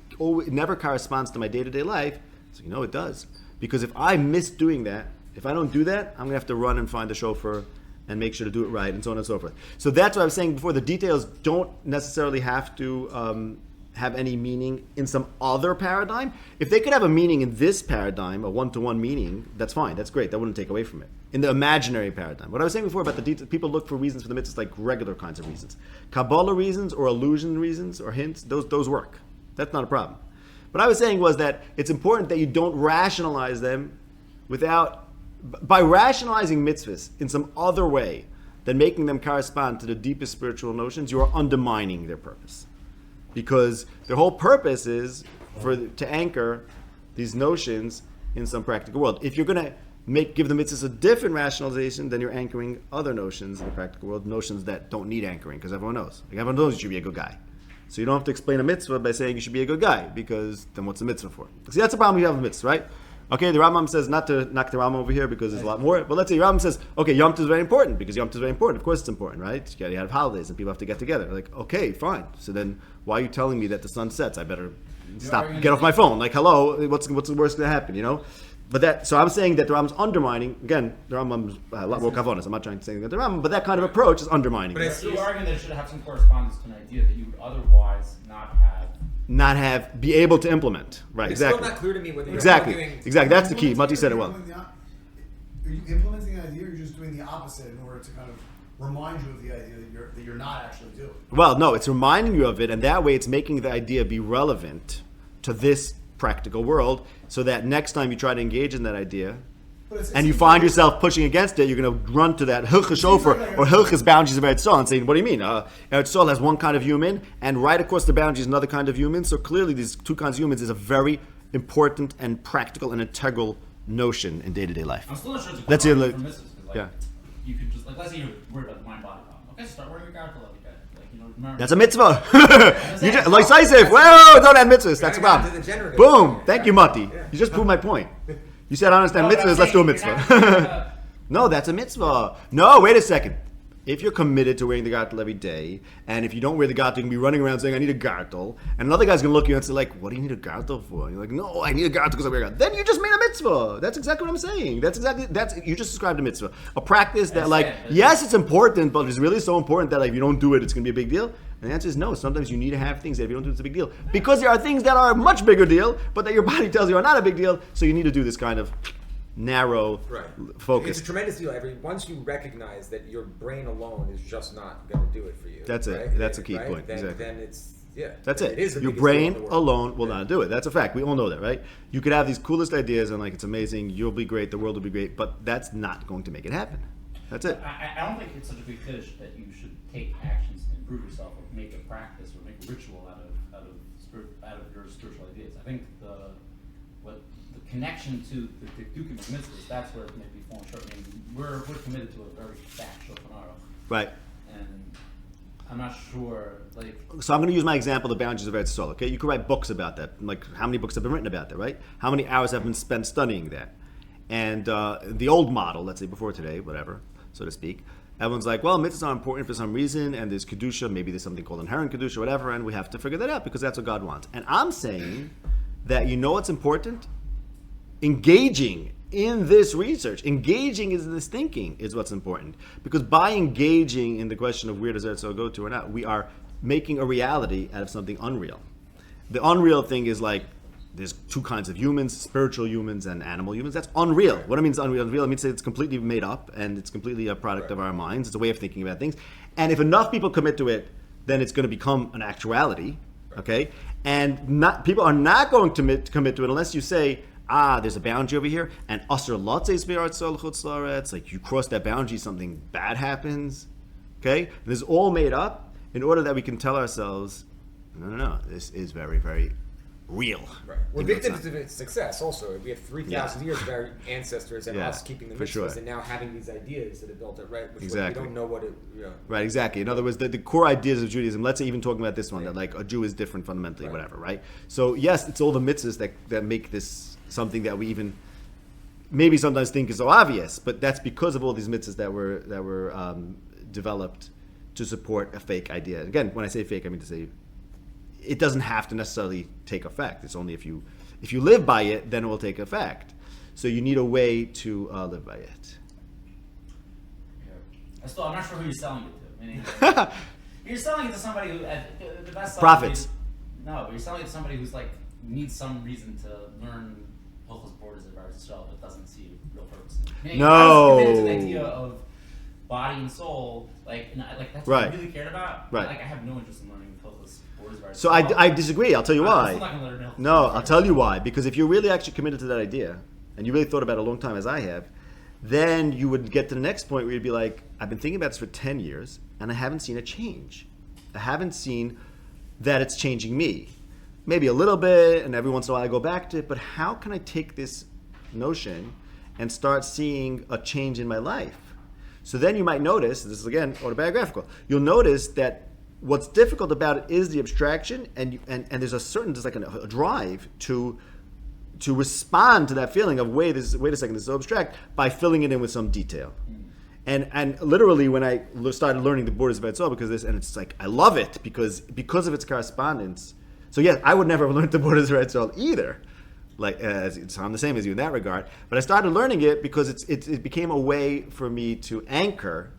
[SPEAKER 1] never corresponds to my day-to-day life. So it does. Because if I miss doing that, if I don't do that, I'm going to have to run and find the shofar and make sure to do it right, and so on and so forth. So that's what I was saying before. The details don't necessarily have to have any meaning in some other paradigm. If they could have a meaning in this paradigm, a one-to-one meaning, that's fine. That's great. That wouldn't take away from it. In the imaginary paradigm. What I was saying before about the details, people look for reasons for the mitzvahs like regular kinds of reasons. Kabbalah reasons or illusion reasons or hints, those work. That's not a problem. What I was saying was that it's important that you don't rationalize them by rationalizing mitzvahs in some other way than making them correspond to the deepest spiritual notions, you are undermining their purpose. Because their whole purpose is to anchor these notions in some practical world. If you're going to give the mitzvahs a different rationalization, then you're anchoring other notions in the practical world, notions that don't need anchoring, because everyone knows. Like everyone knows you should be a good guy. So you don't have to explain a mitzvah by saying you should be a good guy, because then what's a mitzvah for? See, that's the problem you have with mitzvahs, right? Okay, the Rambam says not to knock the Rambam over here because there's a lot more. But let's say Rambam says, okay, Yom Tov is very important because Yom Tov is very important. Of course it's important, right? You have holidays and people have to get together. Like, okay, fine. So then why are you telling me that the sun sets? I better get off my phone. Like, hello, what's the worst going to happen, But so I'm saying that the Rambam's undermining, again, the Rambam's a lot more kavanas. I'm not trying to say that the Rambam, but that kind of approach is undermining.
[SPEAKER 4] But you're arguing that it should have some correspondence to an idea that you would otherwise
[SPEAKER 1] be able to implement. Right,
[SPEAKER 3] It's
[SPEAKER 1] exactly.
[SPEAKER 3] still not clear to me whether you're
[SPEAKER 1] Exactly.
[SPEAKER 3] arguing...
[SPEAKER 1] Exactly. That's the key. Mati said it well.
[SPEAKER 5] Are you implementing the idea, or you're just doing the opposite in order to kind of remind you of the idea that you're not actually doing?
[SPEAKER 1] Well, no, it's reminding you of it, and that way it's making the idea be relevant to this practical world, so that next time you try to engage in that idea, and you find yourself pushing against it, you're going to run to that Hilchah Shofar or Hilchah's boundaries of Eretz Yisrael and saying, what do you mean? Eretz Yisrael has one kind of human, and right across the boundaries is another kind of human, so clearly these two kinds of humans is a very important and practical and integral notion in day-to-day life.
[SPEAKER 4] I'm still not sure it's a
[SPEAKER 1] That's
[SPEAKER 4] good
[SPEAKER 1] it,
[SPEAKER 4] argument for mitzvahs, 'cause,
[SPEAKER 1] yeah.
[SPEAKER 4] You could just, let's say you're worried about the mind-body problem. Okay, start wearing your gartel every day. Remember.
[SPEAKER 1] That's a mitzvah. You just, like Saisif, whoa, don't add mitzvahs. That's a problem. Boom. Thank you, Mati. You just proved my point. You said, I understand mitzvahs, let's do a mitzvah. No, that's a mitzvah. No, wait a second. If you're committed to wearing the gartel every day, and if you don't wear the gartel, you can be running around saying, I need a gartel, and another guy's going to look at you and say, like, what do you need a gartel for? And you're like, no, I need a gartel because I wear a gartel. Then you just made a mitzvah. That's exactly what I'm saying. You just described a mitzvah. A practice that, like, yes, it's important, but it's really so important that, like, if you don't do it, it's going to be a big deal. And the answer is no. Sometimes you need to have things that if you don't do it, it's a big deal. Because there are things that are a much bigger deal, but that your body tells you are not a big deal, so you need to do this kind of narrow,
[SPEAKER 3] Right.
[SPEAKER 1] focus.
[SPEAKER 3] It's a tremendous deal. Once you recognize that your brain alone is just not going to do it for you.
[SPEAKER 1] That's it.
[SPEAKER 3] Right?
[SPEAKER 1] That's a key
[SPEAKER 3] Right?
[SPEAKER 1] point.
[SPEAKER 3] Then,
[SPEAKER 1] Exactly.
[SPEAKER 3] then it's
[SPEAKER 1] That's it.
[SPEAKER 3] It is the
[SPEAKER 1] Your
[SPEAKER 3] biggest deal in
[SPEAKER 1] brain
[SPEAKER 3] the world.
[SPEAKER 1] alone will
[SPEAKER 3] Yeah.
[SPEAKER 1] not do it. That's a fact. We all know that, right? You could have these coolest ideas and like it's amazing, you'll be great, the world will be great, but that's not going to make it happen. That's it.
[SPEAKER 4] I don't think it's such a big fish that you should take actions to improve yourself or make a practice or make a ritual out of your spiritual ideas. I think the connection to the Dukim of mitzvahs, that's where it may be falling short. I mean, we're committed to a very factual scenario,
[SPEAKER 1] Right.
[SPEAKER 4] and I'm not sure, like,
[SPEAKER 1] So I'm going to use my example, the boundaries of Eretz Yisrael. Okay, you could write books about that. Like how many books have been written about that, right? How many hours have been spent studying that? And the old model, let's say before today, whatever, so to speak, everyone's like, well, mitzvahs are important for some reason, and there's kedusha, maybe there's something called inherent kedusha, whatever, and we have to figure that out because that's what God wants. And I'm saying that you know what's important? Engaging in this research, engaging in this thinking is what's important. Because by engaging in the question of where does Eretz Yisrael go to or not, we are making a reality out of something unreal. The unreal thing is like, there's two kinds of humans, spiritual humans and animal humans. That's unreal. What it means unreal? Unreal, it means it's completely made up and it's completely a product of our minds. It's a way of thinking about things. And if enough people commit to it, then it's going to become an actuality, okay? And people are not going to commit to it unless you say, there's a boundary over here, and asur latzes me'aretz l'chutz la'aretz, like you cross that boundary, something bad happens, okay? This is all made up in order that we can tell ourselves, no, this is very, very real.
[SPEAKER 3] Right. We're victims to its success also. We have 3,000 years of our ancestors and
[SPEAKER 1] Yeah,
[SPEAKER 3] us keeping the
[SPEAKER 1] for
[SPEAKER 3] mitzvahs
[SPEAKER 1] sure.
[SPEAKER 3] and now having these ideas that have built it, right? Which
[SPEAKER 1] Exactly.
[SPEAKER 3] we don't know what it,
[SPEAKER 1] Right, exactly. In other words, the core ideas of Judaism, let's say even talking about this one, that like a Jew is different fundamentally,
[SPEAKER 3] Right.
[SPEAKER 1] whatever, right? So yes, it's all the mitzvahs that make this something that we even maybe sometimes think is so obvious, but that's because of all these mitzvahs that were developed to support a fake idea. Again, when I say fake, I mean to say it doesn't have to necessarily take effect. It's only if you live by it, then it will take effect. So you need a way to live by it.
[SPEAKER 4] I'm not sure who you're selling it to. Meaning, you're selling it to somebody who, the best
[SPEAKER 1] Prophets.
[SPEAKER 4] No, but you're selling it to somebody who's like needs some reason to learn Hilchos borders of Eretz Yisrael, but doesn't see a real purpose. Meaning,
[SPEAKER 1] No.
[SPEAKER 4] I was committed to the idea of body and soul, like that's what
[SPEAKER 1] Right.
[SPEAKER 4] I really cared about.
[SPEAKER 1] Right.
[SPEAKER 4] Like I have no interest in learning Hilchos borders of Eretz
[SPEAKER 1] So
[SPEAKER 4] Yisrael.
[SPEAKER 1] I disagree. I'll tell you
[SPEAKER 4] I'm
[SPEAKER 1] why.
[SPEAKER 4] still not gonna learn Hilchos
[SPEAKER 1] No,
[SPEAKER 4] borders of
[SPEAKER 1] I'll
[SPEAKER 4] Eretz
[SPEAKER 1] tell you
[SPEAKER 4] Yisrael.
[SPEAKER 1] why. Because if you're really actually committed to that idea, and you really thought about it a long time, as I have, then you would get to the next point where you'd be like, I've been thinking about this for 10 years, and I haven't seen a change. I haven't seen that it's changing me. Maybe a little bit, and every once in a while I go back to it, but how can I take this notion and start seeing a change in my life? So then you might notice, this is again autobiographical, you'll notice that what's difficult about it is the abstraction, and there's like a drive to respond to that feeling of wait a second, this is so abstract, by filling it in with some detail. And literally when I started learning the borders of Eretz Yisrael because of this, and it's like I love it because of its correspondence. So yeah, I would never have learned the borders of Eretz Yisrael either. Like so I'm the same as you in that regard. But I started learning it because it became a way for me to anchor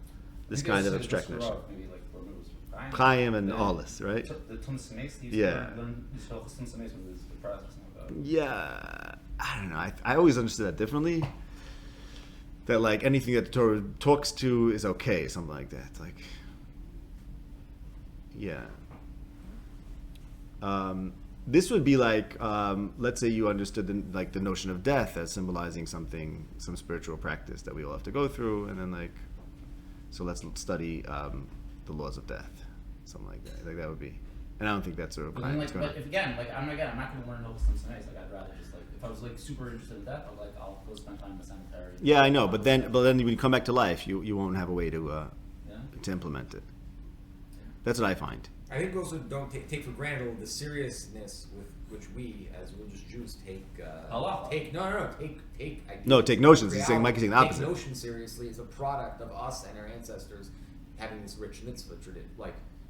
[SPEAKER 1] this kind of abstractness.
[SPEAKER 4] Maybe like where it was
[SPEAKER 1] Chaim and all this, right?
[SPEAKER 4] The Tunis Mace,
[SPEAKER 1] Yeah.
[SPEAKER 4] learn Tunis Mace was the process.
[SPEAKER 1] Yeah, I don't know. I always understood that differently. That like anything that the Torah talks to is okay, something like that. Like, yeah. This would be like, let's say you understood the notion of death as symbolizing something, some spiritual practice that we all have to go through, and then like, so let's study the laws of death, something like that. Like that would be. And I don't think that's a
[SPEAKER 4] But then, but if I'm not going to learn Hilchos Tunis Mace. Like I'd rather just like if I was like super interested in death, I'll go spend time in the cemetery.
[SPEAKER 1] Yeah, I know, but then when you come back to life, you won't have a way to implement it. That's what I find.
[SPEAKER 3] I think we also don't take for granted the seriousness with which we, as religious Jews, take
[SPEAKER 4] Halacha.
[SPEAKER 3] take
[SPEAKER 1] notions.
[SPEAKER 3] reality,
[SPEAKER 1] He's saying Mike is saying the opposite.
[SPEAKER 3] Take notions seriously is a product of us and our ancestors having this rich mitzvah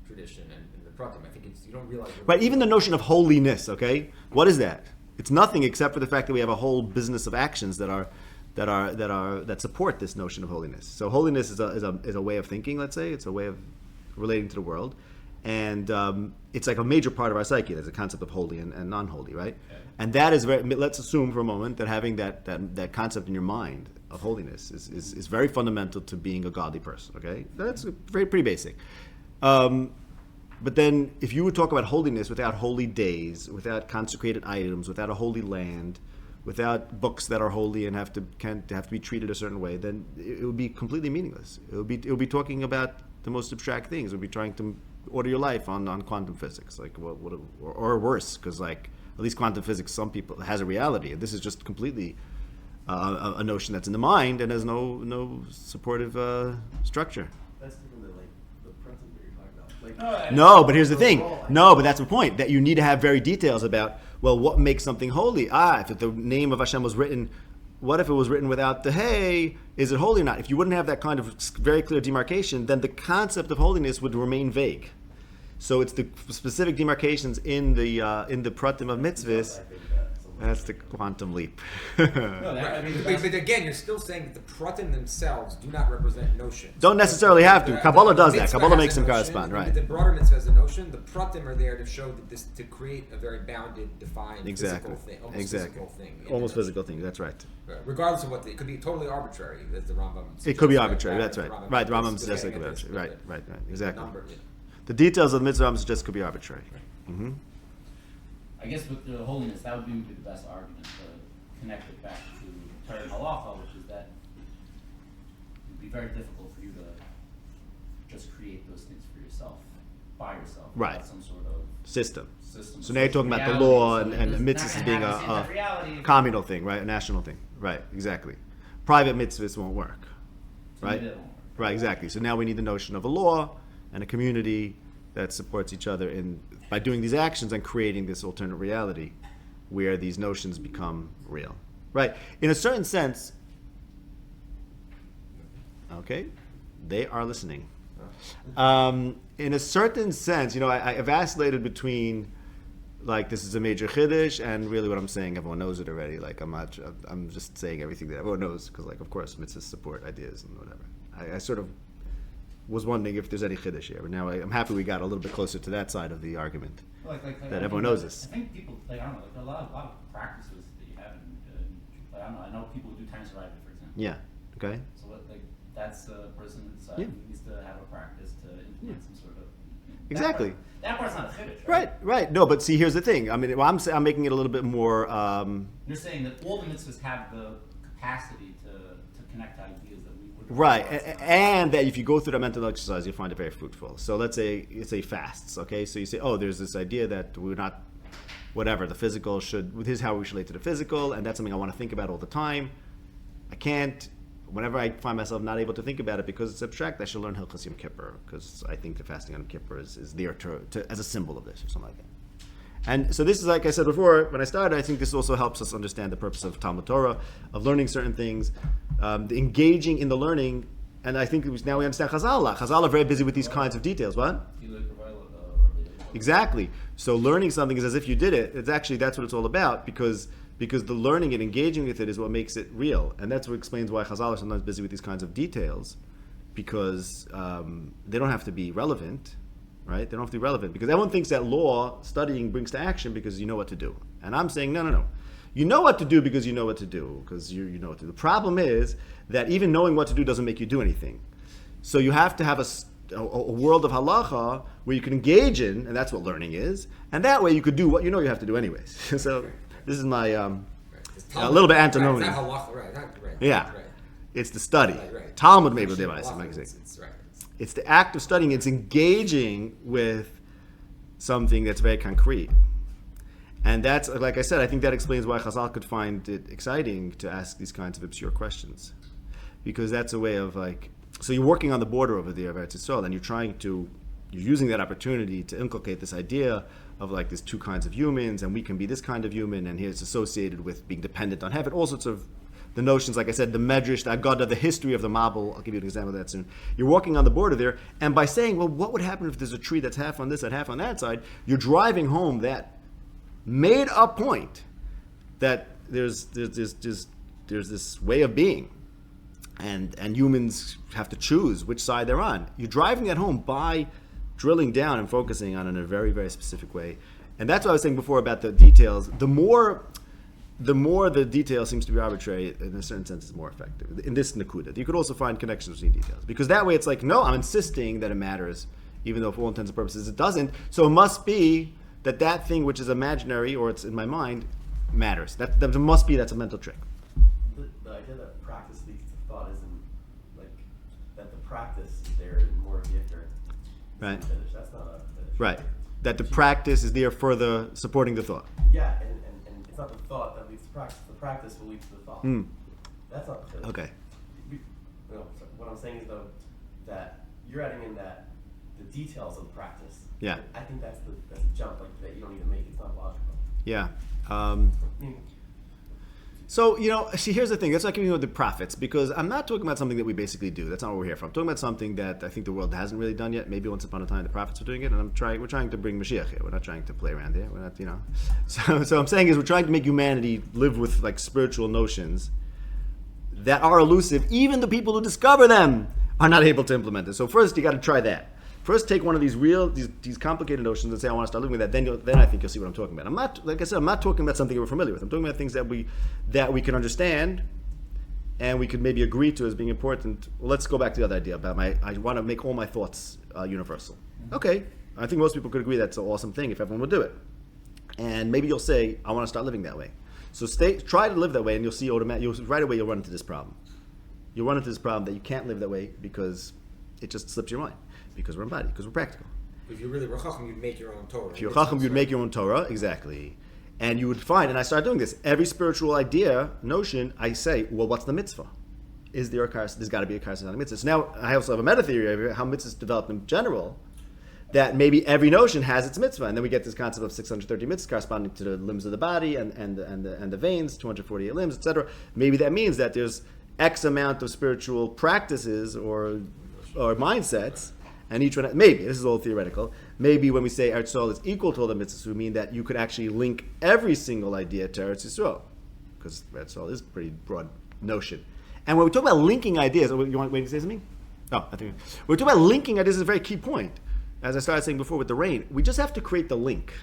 [SPEAKER 3] tradition and the pratim. I think you don't realize.
[SPEAKER 1] Right, even the notion of holiness. Okay, what is that? It's nothing except for the fact that we have a whole business of actions that support this notion of holiness. So holiness is a way of thinking. Let's say it's a way of relating to the world, And it's like a major part of our psyche. There's a concept of holy and non-holy, right? Okay. And that is very, let's assume for a moment that having that concept in your mind of holiness is very fundamental to being a godly person, okay? That's pretty basic. But then if you would talk about holiness without holy days, without consecrated items, without a holy land, without books that are holy and have to be treated a certain way, then it would be completely meaningless. It would be talking about the most abstract things. It would be trying to order your life on quantum physics, like or worse, because like at least quantum physics, some people has a reality, and this is just completely a notion that's in the mind and has no supportive structure.
[SPEAKER 6] That's different than like the principle you're talking about. Like,
[SPEAKER 1] no, but here's the thing. No, but that's the point, that you need to have very details about, well, what makes something holy? If the name of Hashem was written, what if it was written without the hey? Is it holy or not? If you wouldn't have that kind of very clear demarcation, then the concept of holiness would remain vague. So it's the specific demarcations in the pratim of mitzvahs. That's the quantum leap.
[SPEAKER 3] But again, you're still saying that the pratim themselves do not represent notions.
[SPEAKER 1] Don't necessarily have to. Kabbalah does that. Kabbalah makes them correspond, right?
[SPEAKER 3] The broader mitzvah has a notion. The pratim are there to show that to create a very bounded, defined, physical thing. Physical thing.
[SPEAKER 1] Almost physical thing. That's right.
[SPEAKER 3] Regardless of it could be totally arbitrary, as the Rambam suggests.
[SPEAKER 1] It could be arbitrary. That's right. Right. The Rambam suggests it could be arbitrary. Right. Exactly. The details of the mitzvah Rambam suggests could be arbitrary. Mm-hmm.
[SPEAKER 4] I guess with the holiness, that would be the best argument to connect it back to Torah and Halacha, which is that it would be very difficult for you to just create those things for yourself, by yourself,
[SPEAKER 1] right?
[SPEAKER 4] Some sort of
[SPEAKER 1] system. So now you're talking about the law and mitzvahs as being a communal thing, right? A national thing, right? Exactly. Private mitzvahs won't work, right? Right, exactly. So now we need the notion of a law and a community that supports each other by doing these actions and creating this alternate reality where these notions become real. Right? In a certain sense, okay, they are listening. In a certain sense, I vacillated between, like, this is a major chiddush, and really what I'm saying, everyone knows it already. Like, I'm just saying everything that everyone knows, because, like, of course, mitzvahs support ideas and whatever. I sort of was wondering if there's any chiddush here, but now I'm happy we got a little bit closer to that side of the argument. That everyone knows this.
[SPEAKER 4] I think people, I don't know, a lot of practices that you have I know people who do time surviving, for example.
[SPEAKER 1] Yeah. Okay.
[SPEAKER 4] So that's a person who needs to have a practice to implement some sort of.
[SPEAKER 1] Exactly.
[SPEAKER 4] That part's not a chiddush, right?
[SPEAKER 1] Right. No, but see, here's the thing. I mean, I'm making it a little bit more.
[SPEAKER 4] You're saying that all the mitzvahs have the capacity to connect ideas that we would.
[SPEAKER 1] Right, and that if you go through that mental exercise, you'll find it very fruitful. So let's say fasts. Okay, so you say, there's this idea that we're not, whatever, the physical here's how we should relate to the physical, and that's something I want to think about all the time. I can't. Whenever I find myself not able to think about it because it's abstract, I should learn Hilchos Yom Kippur, because I think the fasting on Yom Kippur is there to as a symbol of this or something like that. And so this is, like I said before, when I started, I think this also helps us understand the purpose of Talmud Torah, of learning certain things, the engaging in the learning, and I think now we understand Chazal. Chazal are very busy with these kinds of details. What? Exactly. So learning something is as if you did it. It's actually, that's what it's all about, because the learning and engaging with it is what makes it real. And that's what explains why Chazal are sometimes busy with these kinds of details, because they don't have to be relevant, right? They don't have to be relevant, because everyone thinks that law studying brings to action because you know what to do. And I'm saying, no. You know what to do because you know what to do, because you know what to do. The problem is that even knowing what to do doesn't make you do anything. So you have to have a world of halacha where you can engage in, and that's what learning is, and that way you could do what you know you have to do anyways. So this is my a little bit antinomian. Yeah, it's the study. Talmud maybe it's the act of studying. It's engaging with something that's very concrete, and that's, like I said, I think that explains why Chazal could find it exciting to ask these kinds of obscure questions, because that's a way of like. So you're working on the border over there of Eretz Yisrael, and you're using that opportunity to inculcate this idea of like there's two kinds of humans, and we can be this kind of human, and here it's associated with being dependent on heaven, all sorts of the notions, like I said, the Medrash, the Aggadah, the history of the Mabul. I'll give you an example of that soon. You're walking on the border there, and by saying, well, what would happen if there's a tree that's half on this and half on that side, you're driving home that made-up point that there's this way of being. And humans have to choose which side they're on. You're driving that home by drilling down and focusing on it in a very, very specific way. And that's what I was saying before about the details. The more the detail seems to be arbitrary, in a certain sense, it's more effective. In this Nakuda, you could also find connections between details. Because that way it's like, no, I'm insisting that it matters, even though for all intents and purposes it doesn't. So it must be that thing which is imaginary, or it's in my mind, matters. That must be, that's a mental trick.
[SPEAKER 6] The idea that practice leads to thought isn't like that. The practice is there in more of the ignorant.
[SPEAKER 1] Right.
[SPEAKER 6] Finish. That's not a finish.
[SPEAKER 1] Right. That the practice is there further supporting the thought.
[SPEAKER 6] Yeah, and it's not the thought that leads to practice. The practice will lead to the thought. That's not the finish.
[SPEAKER 1] Okay.
[SPEAKER 6] So what I'm saying is though that you're adding in that the details of the practice.
[SPEAKER 1] Yeah.
[SPEAKER 6] I think that's the jump like that you don't even make. It's not logical.
[SPEAKER 1] Yeah.
[SPEAKER 6] I mean,
[SPEAKER 1] So, see, here's the thing. That's like with the prophets, because I'm not talking about something that we basically do. That's not what we're here for. I'm talking about something that I think the world hasn't really done yet. Maybe once upon a time the prophets were doing it, and we're trying to bring Mashiach here. We're not trying to play around here. We're not, So I'm saying is we're trying to make humanity live with like spiritual notions that are elusive. Even the people who discover them are not able to implement it. So first you got to try that. First, take one of these these complicated notions and say, I want to start living with that. Then I think you'll see what I'm talking about. I'm not, like I said, I'm not talking about something we're familiar with. I'm talking about things that we can understand, and we could maybe agree to as being important. Well, let's go back to the other idea about I want to make all my thoughts universal. Okay, I think most people could agree that's an awesome thing if everyone would do it. And maybe you'll say, I want to start living that way. So try to live that way, and you'll see right away you'll run into this problem. You'll run into this problem that you can't live that way because it just slips your mind. Because we're embodied, because we're practical.
[SPEAKER 3] If you're really Chacham, you'd make your own Torah.
[SPEAKER 1] If you're Chacham, you'd make your own Torah, exactly. And you would find, and I started doing this, every spiritual idea, notion, I say, well, what's the mitzvah? Is there a karas? There's got to be a karas on a mitzvah. So now I also have a meta theory of how mitzvahs develop in general, that maybe every notion has its mitzvah. And then we get this concept of 630 mitzvahs corresponding to the limbs of the body and the veins, 248 limbs, etc. Maybe that means that there's X amount of spiritual practices or mindsets. And each one, maybe, this is all theoretical, maybe when we say Eretz Yisrael is equal to all the mitzvahs, we mean that you could actually link every single idea to Eretz Yisrael. Because Eretz Yisrael is a pretty broad notion. And when we talk about linking ideas, you want to say something? Oh, I think. When we talk about linking ideas, is a very key point. As I started saying before with the rain, we just have to create the link.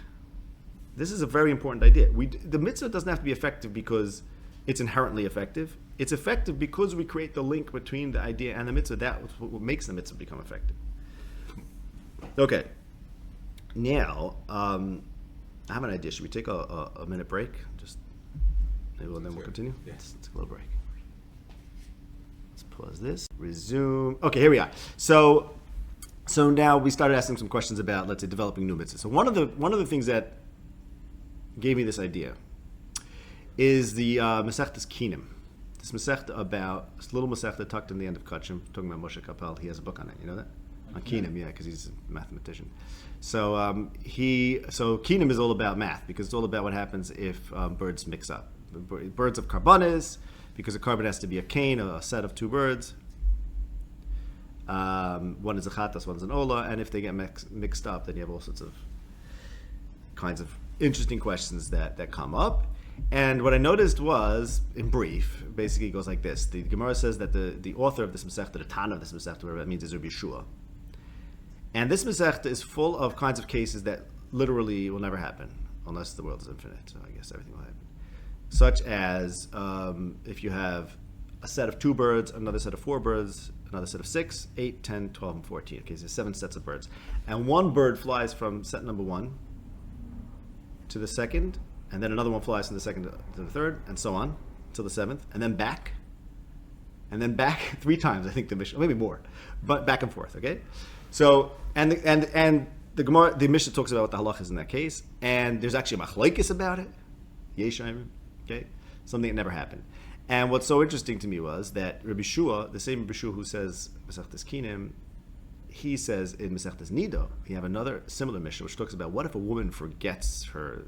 [SPEAKER 1] This is a very important idea. The mitzvah doesn't have to be effective because it's inherently effective. It's effective because we create the link between the idea and the mitzvah. That's what makes the mitzvah become effective. Okay, now I have an idea. Should we take a minute break? Just maybe then we'll continue.
[SPEAKER 3] Yeah.
[SPEAKER 1] Let's take a little break. Let's pause this. Resume. Okay, here we are. So now we started asking some questions about, let's say, developing new mitzvahs. So one of the things that gave me this idea is the Masechtas Kinnim. This Masechta about this little Masechta tucked in the end of Kachim, talking about Moshe Kapel. He has a book on it. You know that? On Kinnim, yeah, because he's a mathematician. So Kinnim is all about math, because it's all about what happens if birds mix up. Birds of carbones, because a carbon has to be a cane, a set of two birds. One is a chatas, one is an ola, and if they get mixed up, then you have all sorts of kinds of interesting questions that come up. And what I noticed was, in brief, basically it goes like this. The Gemara says that the author of this Masechta, the Tana of this Masechta, whatever that means, is Rabbi Yeshua. And this Masechta is full of kinds of cases that literally will never happen unless the world is infinite. So I guess everything will happen. Such as if you have a set of 2 birds, another set of 4 birds, another set of 6, 8, 10, 12, and 14. Okay, so there's 7 sets of birds. And one bird flies from set number 1 to the second, and then another one flies from the second to the third, and so on, till the 7th, and then back 3 times, I think the Mishnah, maybe more, but back and forth, okay? So, and the Gemara, the Mishnah talks about what the halach is in that case, and there's actually a machlokes about it, Yeshayim, okay? Something that never happened. And what's so interesting to me was that Rabbi Shua, the same Rabbi Shua who says Masechtas Kinnim, he says in Masechtas Nido, he have another similar Mishnah which talks about what if a woman forgets her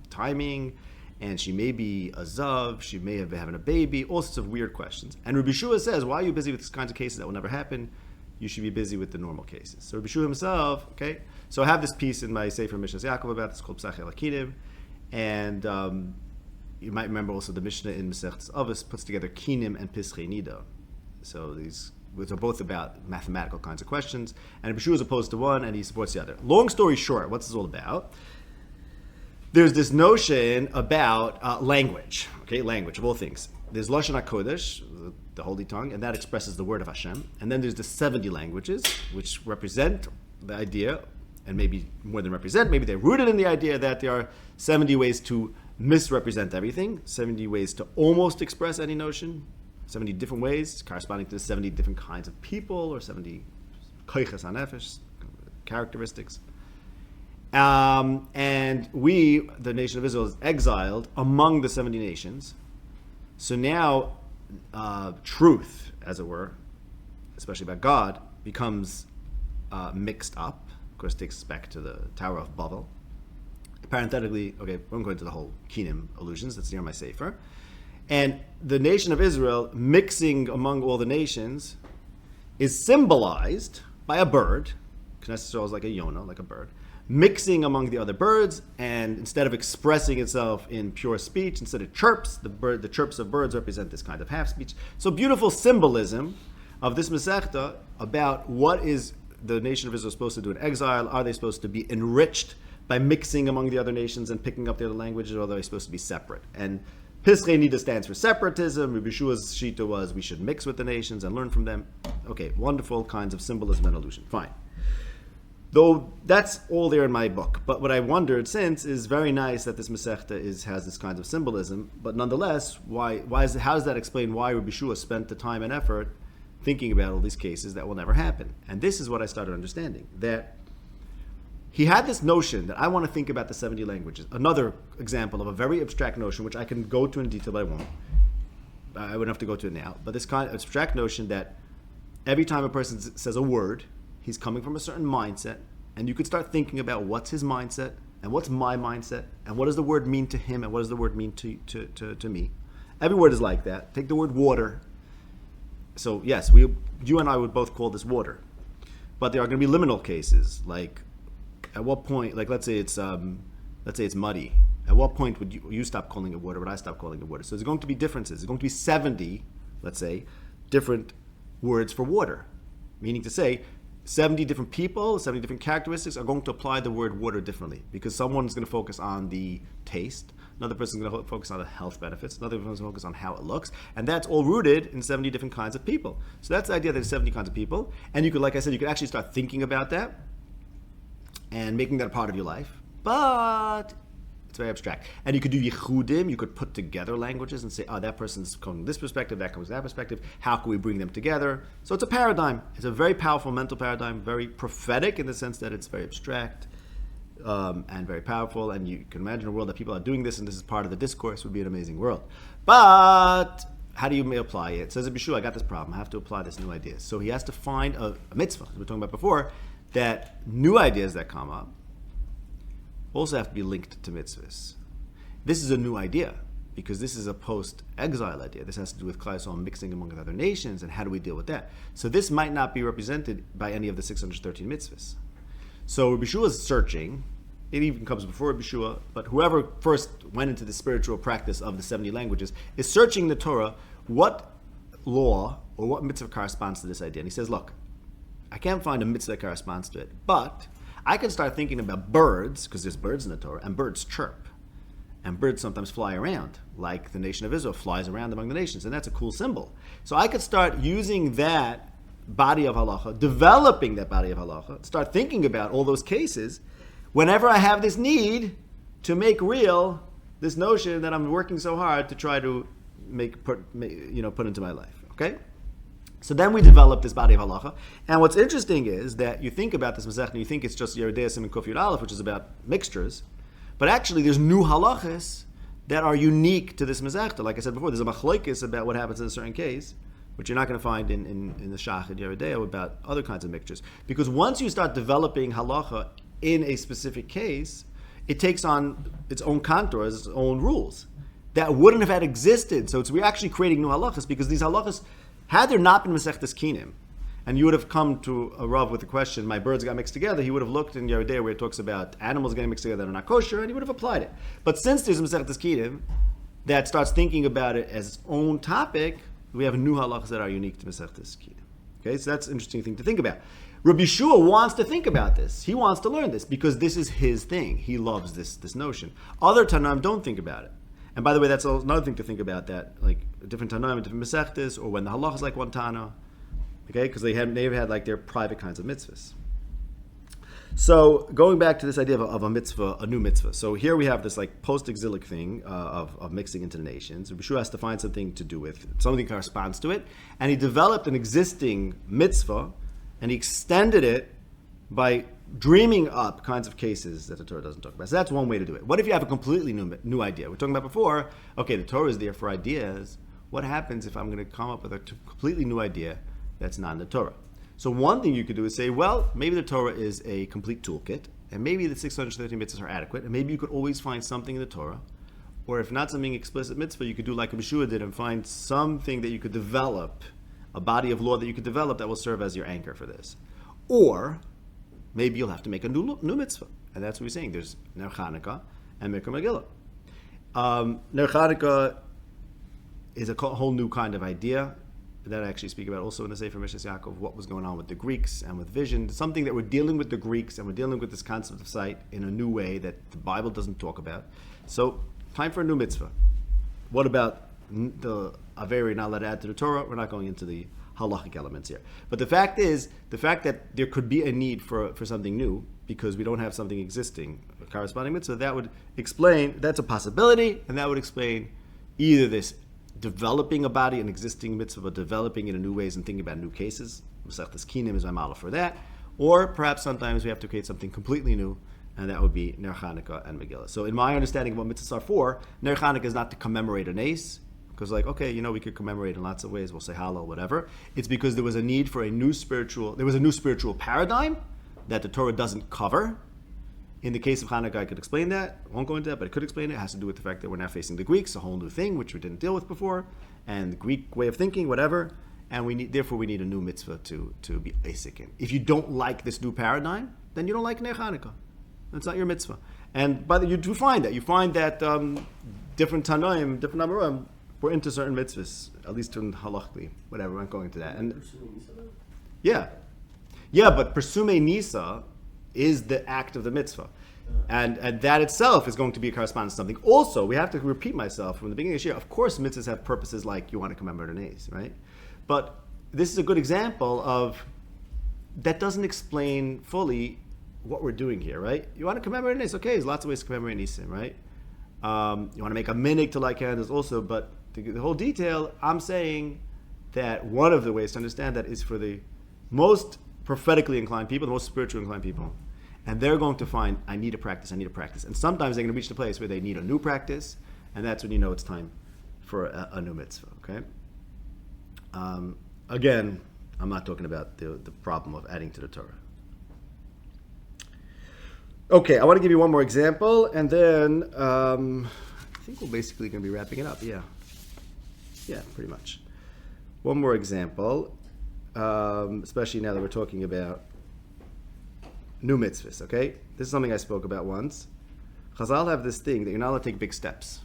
[SPEAKER 1] timing, and she may be a zav, she may have been having a baby, all sorts of weird questions. And Rabbi Shua says, why are you busy with these kinds of cases that will never happen? You should be busy with the normal cases. So Rabbi Shua himself, okay, so I have this piece in my Sefer Mishnah Yaakov about this called Psachel HaKinnim, and you might remember also the Mishnah in Masechtas Avos puts together Kinnim and Pischei Nido. So these which are both about mathematical kinds of questions. And Rabbi Shua is opposed to one, and he supports the other. Long story short, what's this all about? There's this notion about language, okay, language of all things. There's Lashon HaKodesh, the holy tongue, and that expresses the word of Hashem. And then there's the 70 languages, which represent the idea, and maybe more than represent, maybe they're rooted in the idea that there are 70 ways to misrepresent everything, 70 ways to almost express any notion, 70 different ways, corresponding to 70 different kinds of people, or 70 koiches hanefesh, characteristics. And we, the nation of Israel, is exiled among the 70 nations. So now, truth, as it were, especially about God, becomes mixed up. Of course, it takes us back to the Tower of Babel. Parenthetically, okay, we won't go into the whole Kinnim allusions, that's near my sefer. And the nation of Israel, mixing among all the nations, is symbolized by a bird. Knesset Yisrael is like a Yonah, like a bird, mixing among the other birds, and instead of expressing itself in pure speech, instead of chirps, the chirps of birds represent this kind of half speech. So beautiful symbolism of this Masechta about what is the nation of Israel supposed to do in exile. Are they supposed to be enriched by mixing among the other nations and picking up the other languages, or are they supposed to be separate? And Pischei Nida stands for separatism. Rabbi Shua's shita was we should mix with the nations and learn from them. Okay, wonderful kinds of symbolism and allusion. Fine. Though that's all there in my book. But what I wondered since is very nice that this Masechta has this kind of symbolism, but nonetheless, how does that explain why Rabbi Shua spent the time and effort thinking about all these cases that will never happen? And this is what I started understanding, that he had this notion that I want to think about the 70 languages. Another example of a very abstract notion, which I can go to in detail, but I won't. I wouldn't have to go to it now. But this kind of abstract notion that every time a person says a word, he's coming from a certain mindset, and you could start thinking about what's his mindset, and what's my mindset, and what does the word mean to him, and what does the word mean to me. Every word is like that. Take the word water. So yes, you and I would both call this water. But there are going to be liminal cases, like at what point, like let's say it's muddy. At what point would you stop calling it water, would I stop calling it water? So there's going to be differences. There's going to be 70, let's say, different words for water. Meaning to say, 70 different people, 70 different characteristics are going to apply the word water differently, because someone's going to focus on the taste, another person's going to focus on the health benefits, another person's going to focus on how it looks, and that's all rooted in 70 different kinds of people. So that's the idea that there's 70 kinds of people, and you could, like I said, you could actually start thinking about that and making that a part of your life, but it's very abstract. And you could do yichudim, you could put together languages and say, oh, that person's coming from this perspective, that comes from that perspective, how can we bring them together? So it's a paradigm. It's a very powerful mental paradigm, very prophetic in the sense that it's very abstract and very powerful, and you can imagine a world that people are doing this and this is part of the discourse would be an amazing world. But how do you apply it? Says Rabbi Shua, I got this problem, I have to apply this new idea. So he has to find a mitzvah, as we were talking about before, that new ideas that come up also have to be linked to mitzvahs. This is a new idea, because this is a post-exile idea. This has to do with Klal Yisrael mixing among other nations, and how do we deal with that? So this might not be represented by any of the 613 mitzvahs. So Rabbi Shua is searching. It even comes before Rabbi Shua, but whoever first went into the spiritual practice of the 70 languages is searching the Torah, what law or what mitzvah corresponds to this idea. And he says, look, I can't find a mitzvah that corresponds to it, but I can start thinking about birds, because there's birds in the Torah, and birds chirp. And birds sometimes fly around, like the nation of Israel flies around among the nations, and that's a cool symbol. So I could start using that body of halacha, developing that body of halacha, start thinking about all those cases, whenever I have this need to make real this notion that I'm working so hard to try to put into my life, okay? So then we develop this body of halacha. And what's interesting is that you think about this Masechta and you think it's just Yeridei Siman Kuf Yud Aleph, which is about mixtures. But actually there's new halachas that are unique to this Masechta. Like I said before, there's a machlokes about what happens in a certain case, which you're not going to find in the Shach and Yeridei about other kinds of mixtures. Because once you start developing halacha in a specific case, it takes on its own contours, its own rules that wouldn't have had existed. So we're actually creating new halachas, because these halachas, had there not been Masechtas Kinnim, and you would have come to a Rav with the question, my birds got mixed together, he would have looked in Yeridei where it talks about animals getting mixed together and are not kosher, and he would have applied it. But since there's Masechtas Kinnim that starts thinking about it as its own topic, we have new halachas that are unique to Masechtas Kinnim. Okay, so that's an interesting thing to think about. Rabbi Yeshua wants to think about this. He wants to learn this because this is his thing. He loves this notion. Other Tanaim don't think about it. And by the way, that's another thing to think about, that like different Tanaim, different Masechtas, or when the halach is like one Tana, okay, because they've had like their private kinds of mitzvahs. So going back to this idea of a mitzvah, a new mitzvah. So here we have this like post-exilic thing of mixing into the nations. Rabbi Yeshua has to find something to do with, something corresponds to it, and he developed an existing mitzvah, and he extended it by dreaming up kinds of cases that the Torah doesn't talk about. So that's one way to do it. What if you have a completely new idea? We're talking about before, okay, the Torah is there for ideas. What happens if I'm going to come up with a completely new idea that's not in the Torah? So one thing you could do is say, well, maybe the Torah is a complete toolkit, and maybe the 613 mitzvahs are adequate, and maybe you could always find something in the Torah, or if not something explicit mitzvah, you could do like Yeshua did and find something that you could develop, a body of law that you could develop that will serve as your anchor for this. Or maybe you'll have to make a new mitzvah, and that's what we're saying. There's Ner Chanukah and Mikra Megillah. Ner Chanukah is a whole new kind of idea that I actually speak about also in the Sefer Mishnas Yaakov, what was going on with the Greeks and with vision, something that we're dealing with the Greeks and we're dealing with this concept of sight in a new way that the Bible doesn't talk about. So, time for a new mitzvah. What about the Averi not allowed to add to the Torah? We're not going into the halachic elements here. But the fact that there could be a need for something new because we don't have something existing, a corresponding mitzvah, that would explain, that's a possibility, and that would explain either this developing a body, an existing mitzvah, but developing it in new ways and thinking about new cases. Masechtas Kinnim is my model for that. Or perhaps sometimes we have to create something completely new, and that would be Ner Chanukah and Megillah. So in my understanding of what mitzvahs are for, Ner Chanukah is not to commemorate an ace, because like, okay, we could commemorate in lots of ways, we'll say Hallel, whatever. It's because there was a need for a new spiritual paradigm that the Torah doesn't cover. In the case of Hanukkah, I could explain that. I won't go into that, but I could explain it. It has to do with the fact that we're now facing the Greeks, a whole new thing, which we didn't deal with before, and the Greek way of thinking, whatever. And therefore we need a new mitzvah to be basic in. If you don't like this new paradigm, then you don't like Ner Hanukkah. That's not your mitzvah. And you do find that. You find that different Tanoim, different Amorim, were into certain mitzvahs, at least in halachically, whatever. We're not going into that. And yeah, but Persume Nisa is the act of the mitzvah. And that itself is going to be a correspondence to something. Also, we have to repeat myself from the beginning of this year. Of course, mitzvahs have purposes like you want to commemorate an ace, right? But this is a good example of that doesn't explain fully what we're doing here, right? You want to commemorate an ace, okay, there's lots of ways to commemorate an Nisim, right? You want to make a minhag to light candles also, but the whole detail, I'm saying that one of the ways to understand that is for the most prophetically inclined people, the most spiritually inclined people. And they're going to find, I need a practice. And sometimes they're going to reach the place where they need a new practice, and that's when you know it's time for a new mitzvah, okay? Again, I'm not talking about the problem of adding to the Torah. Okay, I want to give you one more example, and then I think we're basically going to be wrapping it up, yeah. Yeah, pretty much. One more example, especially now that we're talking about new mitzvahs, okay? This is something I spoke about once. Chazal have this thing that you're not allowed to take big steps.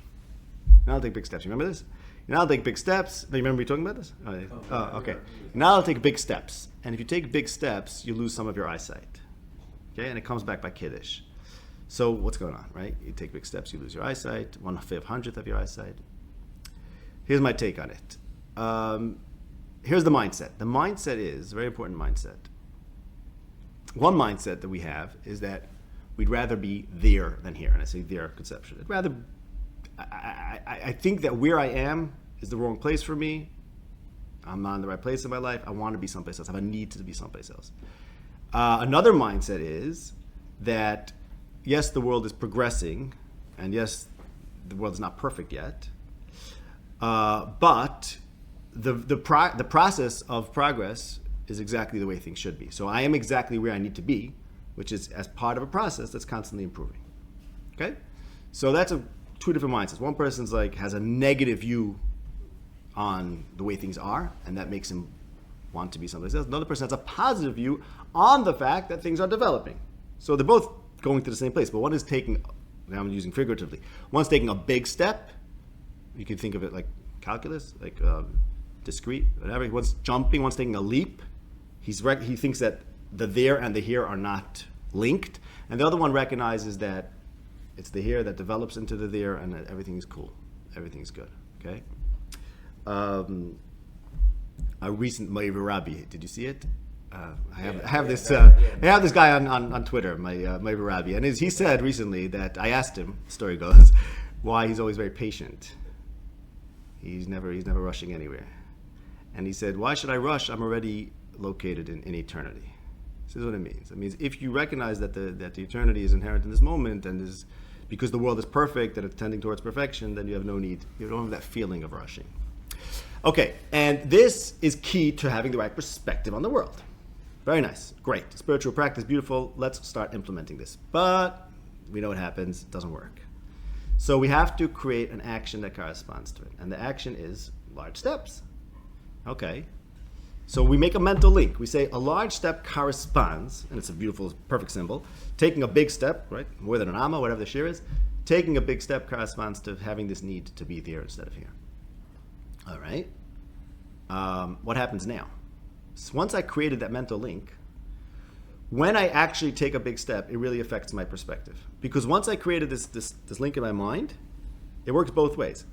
[SPEAKER 1] You're not allowed to take big steps. You remember this? You're not allowed to take big steps. Do you remember me talking about this? Oh, okay. You're not allowed to take big steps. And if you take big steps, you lose some of your eyesight. Okay? And it comes back by Kiddush. So what's going on, right? You take big steps, you lose your eyesight, 1/500th of your eyesight. Here's my take on it. Here's the mindset. The mindset is a very important mindset. One mindset that we have is that we'd rather be there than here. And I say there conceptually. I think that where I am is the wrong place for me. I'm not in the right place in my life. I want to be someplace else. I have a need to be someplace else. Another mindset is that, yes, the world is progressing, and yes, the world is not perfect yet, but the process of progress is exactly the way things should be. So I am exactly where I need to be, which is as part of a process that's constantly improving. Okay? So that's two different mindsets. One person's has a negative view on the way things are, and that makes him want to be someplace else. Another person has a positive view on the fact that things are developing. So they're both going to the same place, but one is taking, now I'm using figuratively, one's taking a big step. You can think of it like calculus, like discrete, whatever. One's jumping, one's taking a leap. he thinks that the there and the here are not linked, and the other one recognizes that it's the here that develops into the there, and that everything is cool, everything's good. Okay. A recent Meir Rabbi, did you see it? I have this guy on Twitter, my Meir Rabbi, and he said recently that I asked him, story goes, why he's always very patient. He's never rushing anywhere, and he said, why should I rush? I'm already located in eternity. This is what it means. It means if you recognize that the eternity is inherent in this moment and is because the world is perfect and it's tending towards perfection, then you have no need. You don't have that feeling of rushing. Okay, and this is key to having the right perspective on the world. Very nice, great. Spiritual practice, beautiful. Let's start implementing this. But we know what happens, it doesn't work. So we have to create an action that corresponds to it. And the action is large steps. Okay. So we make a mental link. We say a large step corresponds, and it's a beautiful, perfect symbol. Taking a big step, right? More than an amma, whatever the shir is. Taking a big step corresponds to having this need to be there instead of here. All right. What happens now? So once I created that mental link, when I actually take a big step, it really affects my perspective. Because once I created this link in my mind, it works both ways.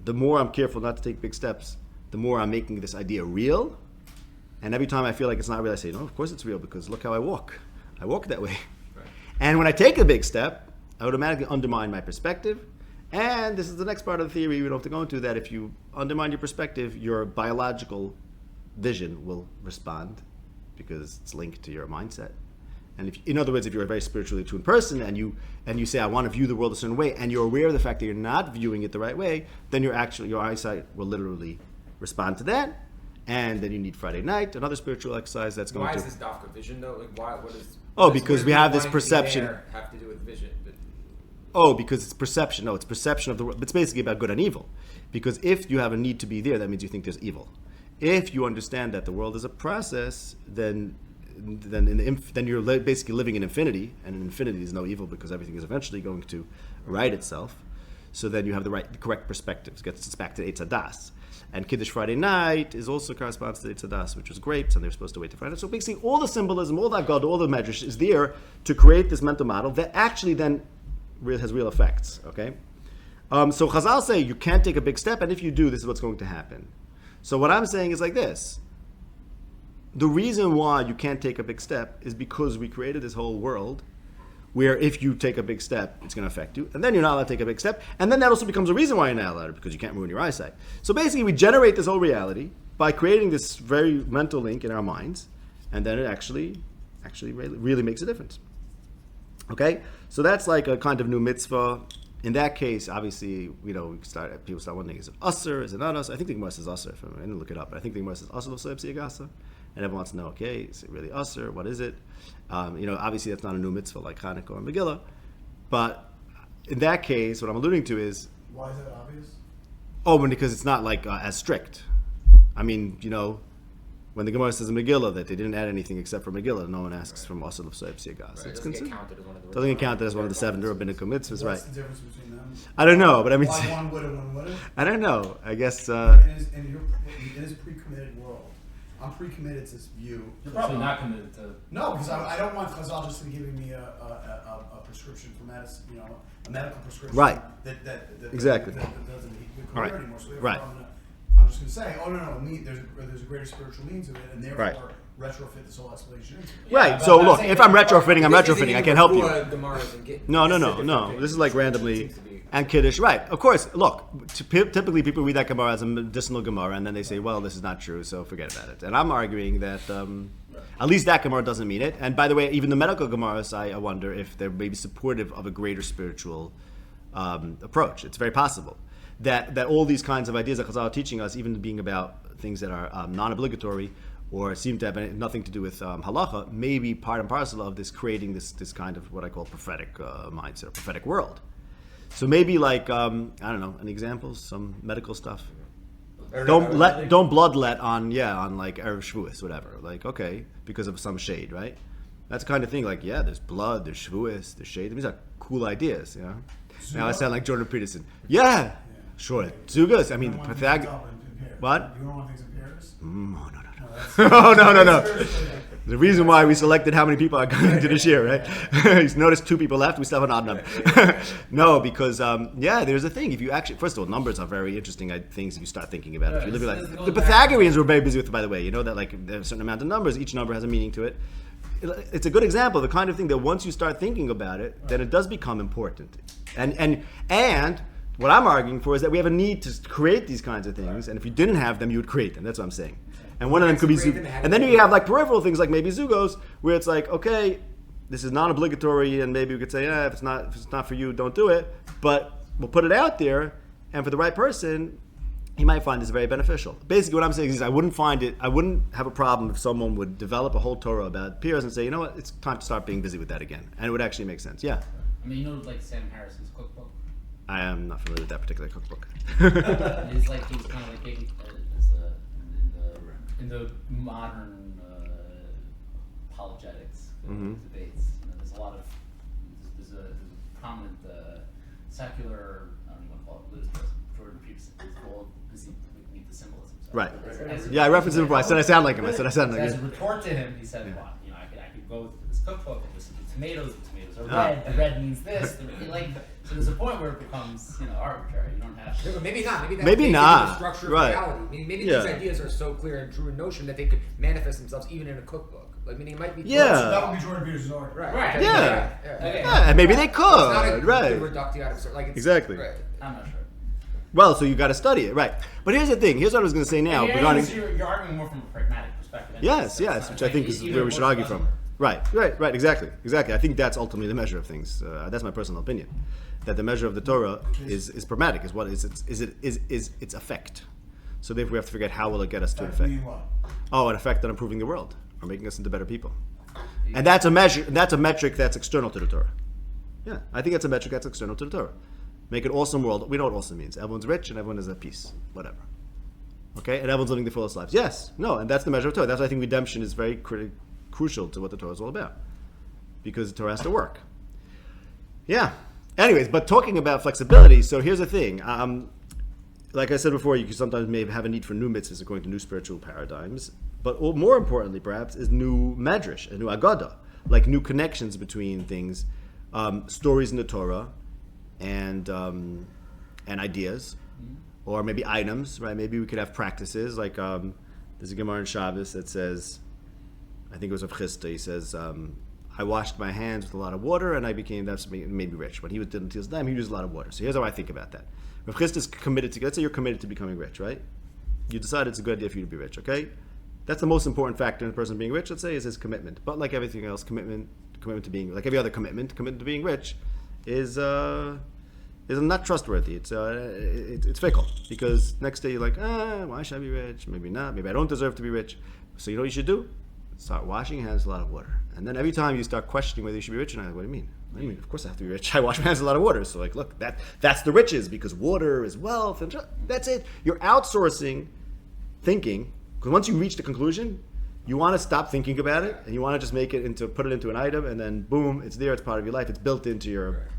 [SPEAKER 1] The more I'm careful not to take big steps, the more I'm making this idea real. And every time I feel like it's not real, I say, no, of course it's real, because look how I walk. I walk that way. Right. And when I take a big step, I automatically undermine my perspective. And this is the next part of the theory we don't have to go into, that if you undermine your perspective, your biological vision will respond because it's linked to your mindset. And if, in other words, if you're a very spiritually attuned person and you say, I want to view the world a certain way, and you're aware of the fact that you're not viewing it the right way, then your eyesight will literally respond to that. And then you need Friday night, another spiritual exercise that's going to...
[SPEAKER 3] Why is this dafka vision though? Like why?
[SPEAKER 1] Because we have this perception.
[SPEAKER 3] Have to do with vision.
[SPEAKER 1] Because it's perception. No, it's perception of the world. It's basically about good and evil. Because if you have a need to be there, that means you think there's evil. If you understand that the world is a process, then you're basically living in infinity, and in infinity is no evil because everything is eventually going to right itself. So then you have the correct perspectives. Gets us back to Eitz Hadas. And Kiddush Friday night also corresponds to Eitz Hadas, which is grapes, and they're supposed to wait to Friday. So basically, all the symbolism, all that God, all the medrash is there to create this mental model that actually then has real effects. Okay. So Chazal say you can't take a big step, and if you do, this is what's going to happen. So what I'm saying is like this. The reason why you can't take a big step is because we created this whole world where if you take a big step, it's going to affect you, and then you're not allowed to take a big step, and then that also becomes a reason why you're not allowed, because you can't ruin your eyesight. So basically, we generate this whole reality by creating this very mental link in our minds, and then it actually really makes a difference. Okay? So that's like a kind of new mitzvah. In that case, obviously, people start wondering, is it usher, is it not usher? I think the Gemara says usher. I didn't look it up, but I think the Gemara says usher l'soeb siyagasa. And everyone wants to know, okay, is it really usher? What is it? Obviously that's not a new mitzvah like Hanukkah or Megillah. But in that case, what I'm alluding to is...
[SPEAKER 5] Why is that obvious?
[SPEAKER 1] Because it's not like as strict. I mean, when the Gemara says in Megillah that they didn't add anything except for Megillah, no one asks from usher l'soeb siyagasa.
[SPEAKER 3] It doesn't get counted as one of the...
[SPEAKER 1] Doesn't get counted as one of the 7 rabbinical mitzvahs, right?
[SPEAKER 5] What's the difference between them?
[SPEAKER 1] I don't know, but I mean...
[SPEAKER 5] Why one would and one wouldn't?
[SPEAKER 1] I don't know. I guess...
[SPEAKER 5] In this pre-committed world, I'm pre-committed to this view.
[SPEAKER 4] You're probably not committed to...
[SPEAKER 5] No, because I don't want Chazal just to be giving me a prescription for medicine, a medical prescription.
[SPEAKER 1] Right.
[SPEAKER 5] That
[SPEAKER 1] exactly.
[SPEAKER 5] That doesn't
[SPEAKER 1] All right.
[SPEAKER 5] anymore. So
[SPEAKER 1] Right.
[SPEAKER 5] I'm just going to say, there's a greater spiritual meaning to it, and therefore
[SPEAKER 1] Right.
[SPEAKER 5] retrofit this whole explanation into it.
[SPEAKER 1] Right. So look, if I'm retrofitting, I'm retrofitting. I can't help you. No. This is like randomly. And Kiddush, right. Of course, look, typically people read that Gemara as a medicinal Gemara, and then they say, well, this is not true, so forget about it. And I'm arguing that at least that Gemara doesn't mean it. And by the way, even the medical Gemaras, I wonder if they're maybe supportive of a greater spiritual approach. It's very possible that all these kinds of ideas that Chazal are teaching us, even being about things that are non-obligatory or seem to have nothing to do with halacha, may be part and parcel of this creating this kind of what I call prophetic mindset, prophetic world. So maybe like I don't know, any examples, some medical stuff. Don't bloodlet on like Erev Shavuos, whatever. Like okay, because of some shade, right? That's the kind of thing. Like there's blood, there's Shavuos, there's shade. These are cool ideas, Now I sound like Jordan Peterson. Yeah. Sure. Zugas. I mean, Pythagoras.
[SPEAKER 5] pairs.
[SPEAKER 1] What?
[SPEAKER 5] You don't want things in pairs?
[SPEAKER 1] No.
[SPEAKER 5] That's-
[SPEAKER 1] No. The reason why we selected how many people are coming to this year, right? You notice 2 people left, we still have an odd number. No, because, there's a thing. If you actually, first of all, numbers are very interesting things if you start thinking about it. If you look at like, the Pythagoreans were very busy with, by the way, you know that like there's a certain amount of numbers, each number has a meaning to it. It's a good example of the kind of thing that once you start thinking about it, then it does become important. And what I'm arguing for is that we have a need to create these kinds of things, and if you didn't have them, you would create them. That's what I'm saying. And one of them could be, and then you have like peripheral things like maybe zugos, where it's like, okay, this is non-obligatory, and maybe we could say, if it's not for you, don't do it. But we'll put it out there, and for the right person, he might find this very beneficial. Basically, what I'm saying is, I wouldn't have a problem if someone would develop a whole Torah about peers and say, you know what, it's time to start being busy with that again, and it would actually make sense. Yeah.
[SPEAKER 4] I mean, you know, like Sam Harris's cookbook.
[SPEAKER 1] I am not familiar with that particular cookbook.
[SPEAKER 4] It's like he's kind of like taking in the modern apologetics debates. You know, there's a lot of there's a prominent secular, I don't even want to call it religious person, Jordan Peterson, who's called busy with the symbolism. So
[SPEAKER 1] Right.
[SPEAKER 4] as
[SPEAKER 1] Yeah, I referenced him before. I said I sound like him.
[SPEAKER 4] As a
[SPEAKER 1] him.
[SPEAKER 4] retort to him, he said, "Well, you know, I could go with this cookbook and listen to tomatoes. The tomatoes are red. The red means this. So there's a point where it becomes, you know, arbitrary. You don't have to."
[SPEAKER 3] Maybe not. Maybe that's
[SPEAKER 1] Maybe
[SPEAKER 3] maybe
[SPEAKER 1] not.
[SPEAKER 3] the structure
[SPEAKER 1] Right.
[SPEAKER 3] of reality. Maybe
[SPEAKER 1] Yeah.
[SPEAKER 3] these ideas are so clear and true in notion that they could manifest themselves even in a cookbook. Like, meaning it might be.
[SPEAKER 1] Yeah.
[SPEAKER 5] So that would be Jordan Peterson's argument.
[SPEAKER 3] Right.
[SPEAKER 4] Right.
[SPEAKER 3] Okay.
[SPEAKER 1] Yeah.
[SPEAKER 4] Okay.
[SPEAKER 1] Yeah, and maybe they
[SPEAKER 3] It's not a
[SPEAKER 1] could. Right.
[SPEAKER 3] reductio, like it's,
[SPEAKER 1] Exactly.
[SPEAKER 3] Right.
[SPEAKER 4] I'm not sure.
[SPEAKER 1] Well, so you got to study it, right? But here's the thing. Here's what I was going to say now regarding.
[SPEAKER 4] You're arguing more from a pragmatic perspective.
[SPEAKER 1] Yes,
[SPEAKER 4] So it's
[SPEAKER 1] yes,
[SPEAKER 4] not
[SPEAKER 1] which I
[SPEAKER 4] like
[SPEAKER 1] think is
[SPEAKER 4] either
[SPEAKER 1] where we should
[SPEAKER 4] works or
[SPEAKER 1] argue
[SPEAKER 4] doesn't
[SPEAKER 1] from.
[SPEAKER 4] work.
[SPEAKER 1] Right, exactly. I think that's ultimately the measure of things. That's my personal opinion. That the measure of the Torah is pragmatic, is what is its effect. So therefore, we have to figure out how will it get us to an effect.
[SPEAKER 5] Meaning what?
[SPEAKER 1] Oh, an effect on improving the world or making us into better people. And that's a measure. That's a metric that's external to the Torah. Yeah, I think that's a metric that's external to the Torah. Make an awesome world. We know what awesome means. Everyone's rich and everyone is at peace. Whatever. Okay, and everyone's living the fullest lives. Yes, no, and that's the measure of Torah. That's why I think redemption is very crucial to what the Torah is all about, because the Torah has to work. Yeah. Anyways, but talking about flexibility, so here's the thing. Like I said before, you can sometimes may have a need for new mitzvahs according to new spiritual paradigms, but more importantly, perhaps, is new medrash, a new agada, like new connections between things, stories in the Torah, and ideas, or maybe items, right? Maybe we could have practices, like there's a Gemara in Shabbos that says, I think it was of Chisda, he says, I washed my hands with a lot of water and that's made me rich. When he did until his time, he used a lot of water. So here's how I think about that. Rav Chisda is committed to, let's say you're committed to becoming rich, right? You decide it's a good idea for you to be rich, okay? That's the most important factor in a person being rich, let's say, is his commitment. But like everything else, commitment to being, like every other commitment to being rich is not trustworthy. It's fickle, because next day you're like, why should I be rich? Maybe not. Maybe I don't deserve to be rich. So you know what you should do? Start washing your hands with a lot of water. And then every time you start questioning whether you should be rich or not, what do you mean? What do you mean? Of course I have to be rich. I wash my hands with a lot of water. So like, look, that's the riches, because water is wealth, and that's it. You're outsourcing thinking, because once you reach the conclusion, you want to stop thinking about it, and you want to just put it into an item, and then boom, it's there. It's part of your life. It's built into your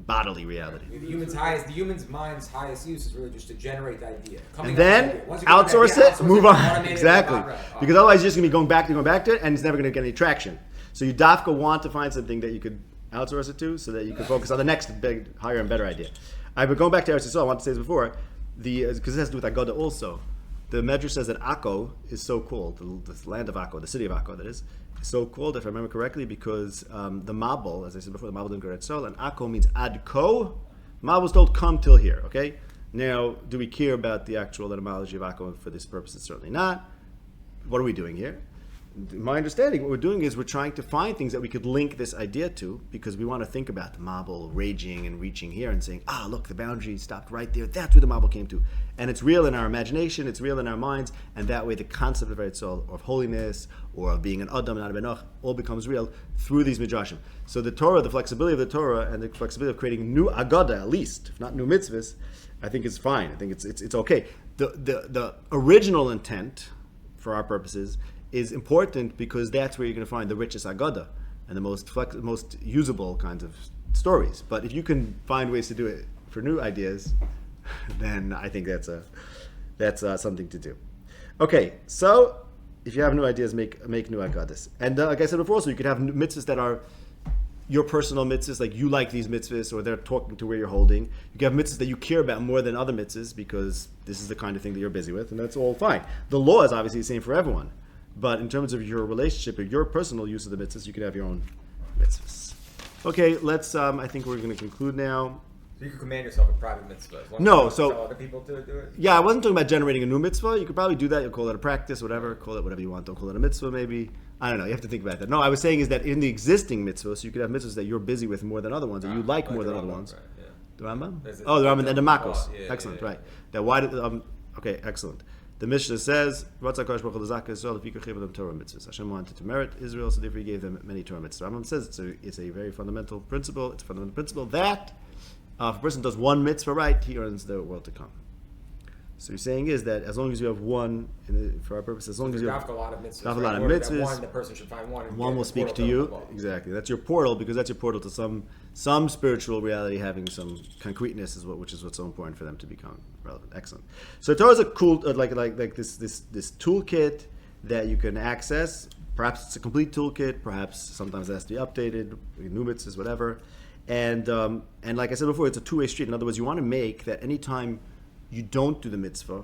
[SPEAKER 1] bodily reality.
[SPEAKER 3] The human's mind's highest use is really just to generate the idea.
[SPEAKER 1] And then outsource it, move on. Exactly. Because otherwise you're just going to be going back to it, and it's never going to get any traction. So you dafka want to find something that you could outsource it to, so that you can focus on the next big, higher and better idea. But going back to Eretz Yisrael, I want to say this before, because it has to do with Agoda also. The Medrash says that Akko is so called, the land of Akko, the city of Akko, that is so called, if I remember correctly, because the Mabul, as I said before, the Mabul didn't go to Eretz Yisrael, and Akko means Adko. Mabul was told, come till here, okay? Now, do we care about the actual etymology of Akko for this purpose? Certainly not. What are we doing here? My understanding, what we're doing is we're trying to find things that we could link this idea to, because we want to think about the Mabul raging and reaching here and saying, look, the boundary stopped right there. That's where the Mabul came to. And it's real in our imagination, it's real in our minds, and that way the concept of Eretz Yisrael, of holiness, or of being an Adam and not a Benoch, all becomes real through these midrashim. So the Torah, the flexibility of the Torah, and the flexibility of creating new agada, at least, if not new mitzvahs, I think is fine. I think it's okay. The original intent, for our purposes, is important, because that's where you're going to find the richest agada and the most usable kinds of stories. But if you can find ways to do it for new ideas, then I think that's that's something to do. Okay, so if you have new ideas, make new agadas. And like I said before, so you could have mitzvahs that are your personal mitzvahs, like you like these mitzvahs, or they're talking to where you're holding. You can have mitzvahs that you care about more than other mitzvahs because this is the kind of thing that you're busy with, and that's all fine. The law is obviously the same for everyone, but in terms of your relationship or your personal use of the mitzvahs, you can have your own mitzvahs. Okay, let's. I think we're going to conclude now.
[SPEAKER 3] So you can command yourself a private mitzvah. As long
[SPEAKER 1] No,
[SPEAKER 3] as
[SPEAKER 1] so-
[SPEAKER 3] you tell other people to do it.
[SPEAKER 1] Yeah, I wasn't talking about generating a new mitzvah. You could probably do that. You'll call it a practice, whatever. Call it whatever you want. Don't call it a mitzvah, maybe. I don't know. You have to think about that. No, I was saying is that in the existing mitzvahs, you could have mitzvahs that you're busy with more than other ones, and you like more
[SPEAKER 3] the
[SPEAKER 1] than other
[SPEAKER 3] Rambam,
[SPEAKER 1] ones.
[SPEAKER 3] right, yeah.
[SPEAKER 1] The Rambam?
[SPEAKER 3] There's a-
[SPEAKER 1] Oh, the Rambam and the Makos.
[SPEAKER 3] Yeah,
[SPEAKER 1] Excellent,
[SPEAKER 3] yeah.
[SPEAKER 1] right. That why did okay, excellent. The Mishnah says, Hashem wanted to merit Israel, so therefore he gave them many Torah mitzvahs. Rambam says it's a very fundamental principle. It's a fundamental principle that if a person does one mitzvah right, he earns the world to come. So he's saying is that as long as you have one, for our purpose, as long as you have
[SPEAKER 3] a lot of mitzvahs.
[SPEAKER 1] a lot
[SPEAKER 3] right?
[SPEAKER 1] of
[SPEAKER 3] In order that
[SPEAKER 1] mitzvahs,
[SPEAKER 3] one, the person should find one. And
[SPEAKER 1] one
[SPEAKER 3] get
[SPEAKER 1] will
[SPEAKER 3] the
[SPEAKER 1] speak
[SPEAKER 3] portal
[SPEAKER 1] to you.
[SPEAKER 3] the law.
[SPEAKER 1] Exactly. That's your portal, because that's your portal to some spiritual reality, having some concreteness which is what's so important for them to become relevant. Excellent. So Torah is a cool like this toolkit that you can access. Perhaps it's a complete toolkit. Perhaps sometimes it has to be updated. New mitzvahs, whatever. And like I said before, it's a two-way street. In other words, you want to make that anytime you don't do the mitzvah,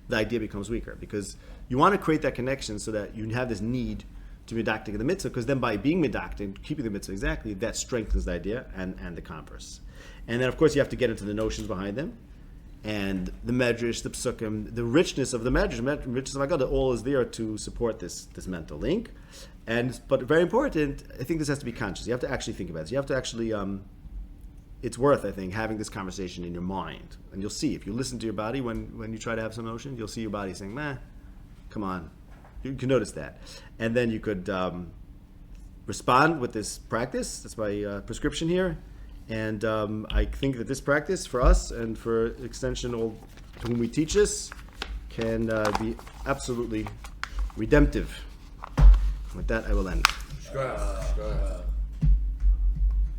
[SPEAKER 1] the idea becomes weaker, because you want to create that connection so that you have this need to be medactic in the mitzvah, because then by being medactic and keeping the mitzvah exactly, that strengthens the idea and the converse. And then of course you have to get into the notions behind them, and the medrash, the psukim, the richness of the medrash, richness of Haggadah, all is there to support this mental link. But very important, I think this has to be conscious. You have to actually think about it. You have to actually it's worth, I think, having this conversation in your mind. And you'll see, if you listen to your body when you try to have some notion, you'll see your body saying, "Meh, come on." You can notice that. And then you could respond with this practice. That's my prescription here. And I think that this practice for us and for extension all to whom we teach this can be absolutely redemptive. With that, I will end.
[SPEAKER 3] Go ahead.